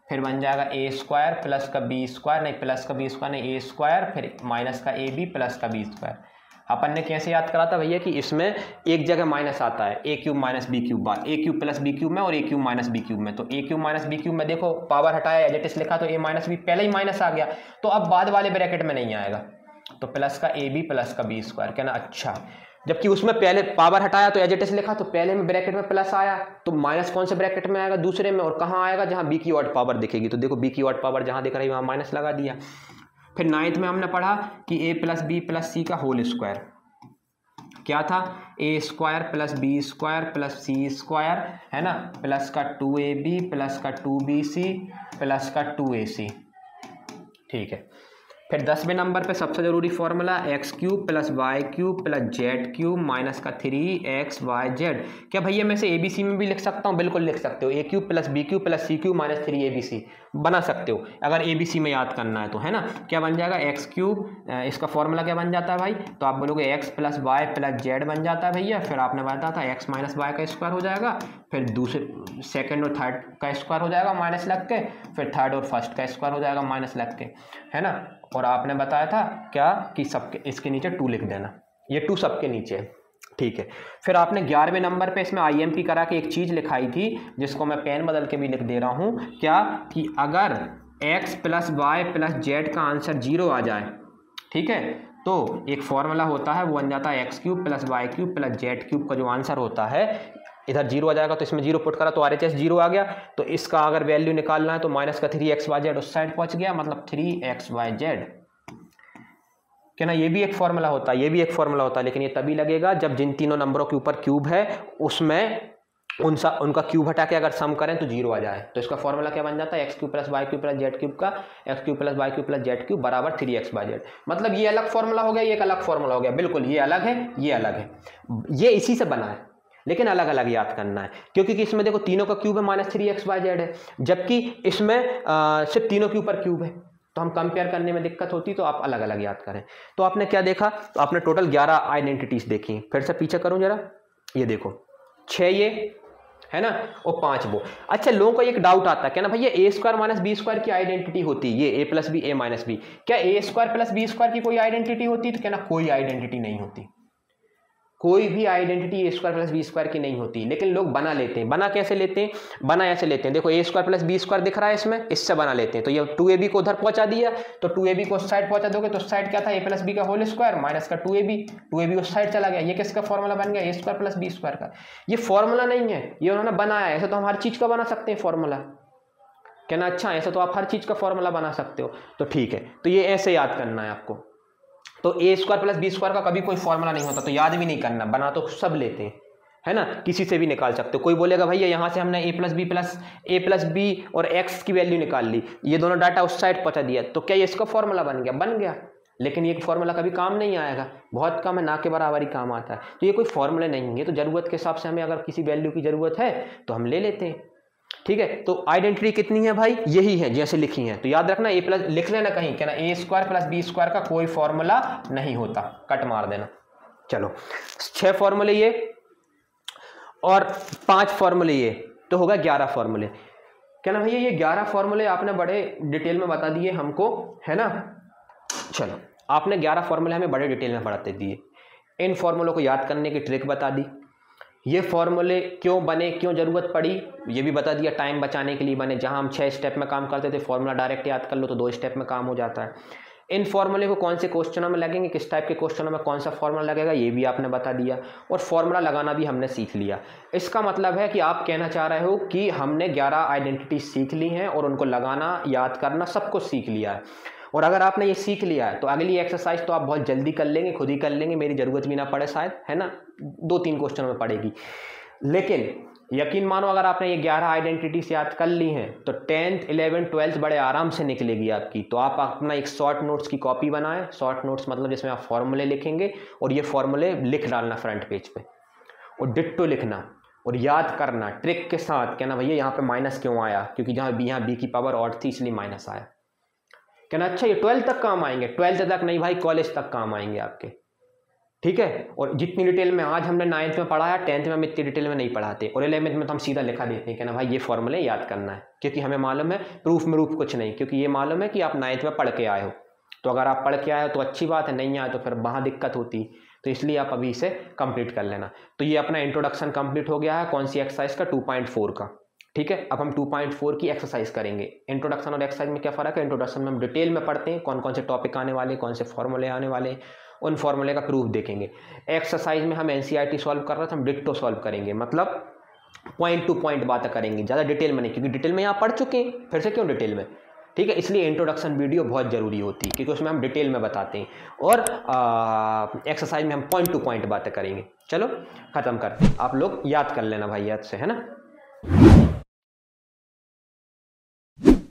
फिर बन जाएगा a स्क्वायर प्लस का बी स्क्वायर, नहीं प्लस का बी स्क्वायर नहीं, a स्क्वायर, फिर माइनस का ए बी प्लस का बी स्क्वायर। अपन ने कैसे याद करा था भैया कि इसमें एक जगह माइनस आता है, ए क्यूब माइनस बी क्यूब बार, ए क्यूब प्लस बी क्यूब में और ए क्यूब माइनस बी क्यूब में। तो ए क्यूब माइनस बी क्यूब में देखो पावर हटाया, एज इट इज लिखा, तो ए माइनस बी पहले ही माइनस आ गया, तो अब बाद वाले ब्रैकेट में नहीं आएगा, तो प्लस का ए बी प्लस का बी स्क्वायर। क्या ना, अच्छा, जबकि उसमें पहले पावर हटाया तो एज इट इज लिखा, तो पहले में ब्रैकेट में प्लस आया, तो माइनस कौन से ब्रैकेट में आएगा, दूसरे में, और कहाँ आएगा, जहाँ बी की ऑड पावर दिखेगी। तो देखो बी की ऑड पावर जहाँ दिख रही है वहाँ माइनस लगा दिया। फिर 9th में हमने पढ़ा कि A plus B plus C का होल स्क्वायर क्या था, A square plus B square plus C square, है ना, प्लस का 2ab प्लस का 2bc प्लस का 2ac। ठीक है, फिर 10वें नंबर पे सबसे जरूरी formula X cube plus Y cube plus Z cube minus का 3xyz। क्या भैया मैं से ABC में भी लिख सकता हूँ, बिल्कुल लिख सकते हो, A cube plus B cube plus C cube minus 3abc बना सकते हो अगर ABC में याद करना है तो, है ना। क्या बन जाएगा, एक्स क्यूब, इसका फॉर्मूला क्या बन जाता है भाई, तो आप बोलोगे X plus Y plus Z बन जाता है भैया। फिर आपने बताया था एक्स माइनस वाई का स्क्वायर हो जाएगा, फिर दूसरे सेकंड और थर्ड का स्क्वायर हो जाएगा माइनस लग के, फिर थर्ड और फर्स्ट का स्क्वायर हो जाएगा माइनस लग के, है ना। और आपने बताया था क्या कि सबके इसके नीचे 2 लिख देना, ये 2 सबके नीचे, ठीक है। फिर आपने 11वें नंबर पे इसमें IMP करा के एक चीज लिखाई थी जिसको मैं पेन बदल के भी लिख दे रहा हूं, क्या कि अगर x plus Y plus Z का आंसर 0 आ जाए, ठीक है, तो एक फॉर्मूला होता है वो बन जाता है X cube plus Y cube plus Z cube का जो आंसर होता है, इधर 0 आ जाएगा तो इसमें 0 पुट करा तो RHS 0 आ गया, तो इसका अगर वैल्यू निकालना है तो माइनस का 3xyz उस साइड पहुंच गया, मतलब 3xyz। क्या ना, ये भी एक फॉर्मूला होता है, ये भी एक फॉर्मूला होता है, लेकिन ये तभी लगेगा जब जिन तीनों नंबरों के ऊपर क्यूब है उसमें उनका क्यूब हटा के अगर सम करें तो 0 आ जाए। तो इसका फॉर्मूला क्या बन जाता है, X cube plus Y cube plus Z cube का X cube plus Y cube plus Z cube बराबर 3xyz। मतलब ये अलग फॉर्मूला हो गया, ये एक अलग फॉर्मूला हो गया, बिल्कुल ये अलग है, ये अलग है, ये इसी से बना है, लेकिन अलग अलग याद करना है, क्योंकि इसमें देखो तीनों का क्यूब है माइनस 3xyz है, जबकि इसमें सिर्फ तीनों के ऊपर क्यूब है, तो हम कंपेयर करने में दिक्कत होती, तो आप अलग अलग याद करें। तो आपने क्या देखा, तो आपने टोटल 11 आइडेंटिटीज देखी। फिर से पीछे करूं जरा, ये देखो 6 ये है ना, और 5 वो। अच्छा, लोगों को एक डाउट आता है, क्या ना भैया ए स्क्वायर माइनस बी स्क्वायर की आइडेंटिटी होती है, ये ए प्लस बी ए माइनस बी, क्या ए स्क्वायर प्लस बी स्क्वायर की कोई आइडेंटिटी होती है, तो क्या ना कोई आइडेंटिटी नहीं होती, कोई भी आइडेंटिटी ए स्क्वायर प्लस बी स्क्वायर की नहीं होती, लेकिन लोग बना लेते हैं। बना कैसे लेते हैं, बना ऐसे लेते हैं, देखो ए स्क्वायर प्लस बी स्क्वायर दिख रहा है इसमें, इससे बना लेते हैं। तो ये 2ab को उधर पहुंचा दिया, तो 2ab को उस साइड पहुंचा दोगे तो उस साइड क्या था, ए प्लस बी का होल स्क्वायर माइनस का 2ab उस साइड चला गया, ये किसका फॉर्मूला बन गया, A square plus B square का। ये फॉर्मूला नहीं है, ये उन्होंने बनाया है, ऐसे तो हम हर चीज का बना सकते हैं फॉर्मूला, क्या ना, अच्छा ऐसा तो आप हर चीज का फॉर्मूला बना सकते हो, तो ठीक है, तो ये ऐसे याद करना है आपको। तो ए स्क्वायर प्लस बी स्क्वायर का कभी कोई फॉर्मूला नहीं होता, तो याद भी नहीं करना, बना तो सब लेते हैं, है ना, किसी से भी निकाल सकते हो। कोई बोलेगा भैया यहाँ से हमने ए प्लस बी और एक्स की वैल्यू निकाल ली, ये दोनों डाटा उस साइड पहुँचा दिया, तो क्या ये इसका फॉर्मूला बन गया? बन गया, लेकिन ये फॉर्मूला कभी काम नहीं आएगा, बहुत कम है, ना के बराबर ही काम आता है। तो ये कोई फॉर्मूला नहीं है, तो ज़रूरत के हिसाब से हमें अगर किसी वैल्यू की ज़रूरत है तो हम ले लेते हैं, ठीक है। तो आइडेंटिटी कितनी है भाई? यही है जैसे लिखी है, तो याद रखना ए प्लस लिख लेना कहीं, क्या ना, ए स्क्वायर प्लस बी स्क्वायर का कोई फॉर्मूला नहीं होता, कट मार देना। चलो 6 फॉर्मूले ये और 5 फॉर्मूले ये, तो होगा 11 फॉर्मूले। क्या ना भैया, ये 11 फॉर्मूले आपने बड़े डिटेल में बता दिए हमको, है ना। चलो आपने 11 फॉर्मूले हमें बड़े डिटेल में पढ़ाते दिए, इन फॉर्मूलों को याद करने की ट्रिक बता दी, ये फॉर्मूले क्यों बने, क्यों ज़रूरत पड़ी ये भी बता दिया, टाइम बचाने के लिए बने। जहां हम 6 स्टेप में काम करते थे, फॉर्मूला डायरेक्ट याद कर लो तो 2 स्टेप में काम हो जाता है। इन फॉर्मूले को कौन से क्वेश्चनों में लगेंगे, किस टाइप के क्वेश्चनों में कौन सा फॉर्मूला लगेगा, ये भी आपने बता दिया, और फॉर्मूला लगाना भी हमने सीख लिया। इसका मतलब है कि आप कहना चाह रहे हो कि हमने 11 आइडेंटिटी सीख ली हैं और उनको लगाना, याद करना सब कुछ सीख लिया है। और अगर आपने ये सीख लिया है तो अगली एक्सरसाइज तो आप बहुत जल्दी कर लेंगे, खुद ही कर लेंगे, मेरी ज़रूरत भी ना पड़े शायद, है ना, 2-3 क्वेश्चनों में पड़ेगी। लेकिन यकीन मानो अगर आपने ये 11 आइडेंटिटीज याद कर ली हैं तो 10th 11th 12th बड़े आराम से निकलेगी आपकी। तो आप अपना एक शॉर्ट नोट्स की कॉपी बनाएं, शॉर्ट नोट्स मतलब जिसमें आप फॉर्मूले लिखेंगे और ये फॉर्मूले लिख डालना फ्रंट पेज पे, और डिट्टो लिखना और याद करना ट्रिक के साथ। कहना भैया यहाँ पे माइनस क्यों आया, क्योंकि यहाँ बी की पावर ऑड थी इसलिए माइनस आया। कहना अच्छा ये 12th तक काम आएंगे, 12th तक नहीं भाई, कॉलेज तक काम आएंगे आपके, ठीक है। और जितनी डिटेल में आज हमने 9th में पढ़ा है, 10th में हम इतनी डिटेल में नहीं पढ़ाते, और 11th में तो हम सीधा लिखा देते हैं, कहना भाई ये फॉर्मूले याद करना है, क्योंकि हमें मालूम है प्रूफ में रूफ कुछ नहीं, क्योंकि ये मालूम है कि आप 9th में पढ़ के आए हो। तो अगर आप पढ़ के आए हो तो अच्छी बात है, नहीं आए तो फिर वहाँ दिक्कत होती, तो इसलिए आप अभी इसे कंप्लीट कर लेना। तो ये अपना इंट्रोडक्शन कंप्लीट हो गया है, कौन सी एक्सरसाइज का, 2.4 का, ठीक है। अब हम 2.4 की एक्सरसाइज करेंगे। इंट्रोडक्शन और एक्सरसाइज में क्या फ़र्क है? इंट्रोडक्शन में हम डिटेल में पढ़ते हैं कौन कौन से टॉपिक आने वाले, कौन से फॉर्मूले आने वाले, उन फॉर्मूले का प्रूफ देखेंगे। एक्सरसाइज में हम एनसीईआरटी सॉल्व कर रहे थे, हम डिट्टो सॉल्व करेंगे, मतलब पॉइंट टू पॉइंट बातें करेंगे, ज़्यादा डिटेल में नहीं, क्योंकि डिटेल में यहाँ पढ़ चुके हैं, फिर से क्यों डिटेल में, ठीक है। इसलिए इंट्रोडक्शन वीडियो बहुत ज़रूरी होती है, क्योंकि उसमें हम डिटेल में बताते हैं, और एक्सरसाइज में हम पॉइंट टू पॉइंट बातें करेंगे। चलो ख़त्म करते हैं, आप लोग याद कर लेना भाई, याद से, है ना।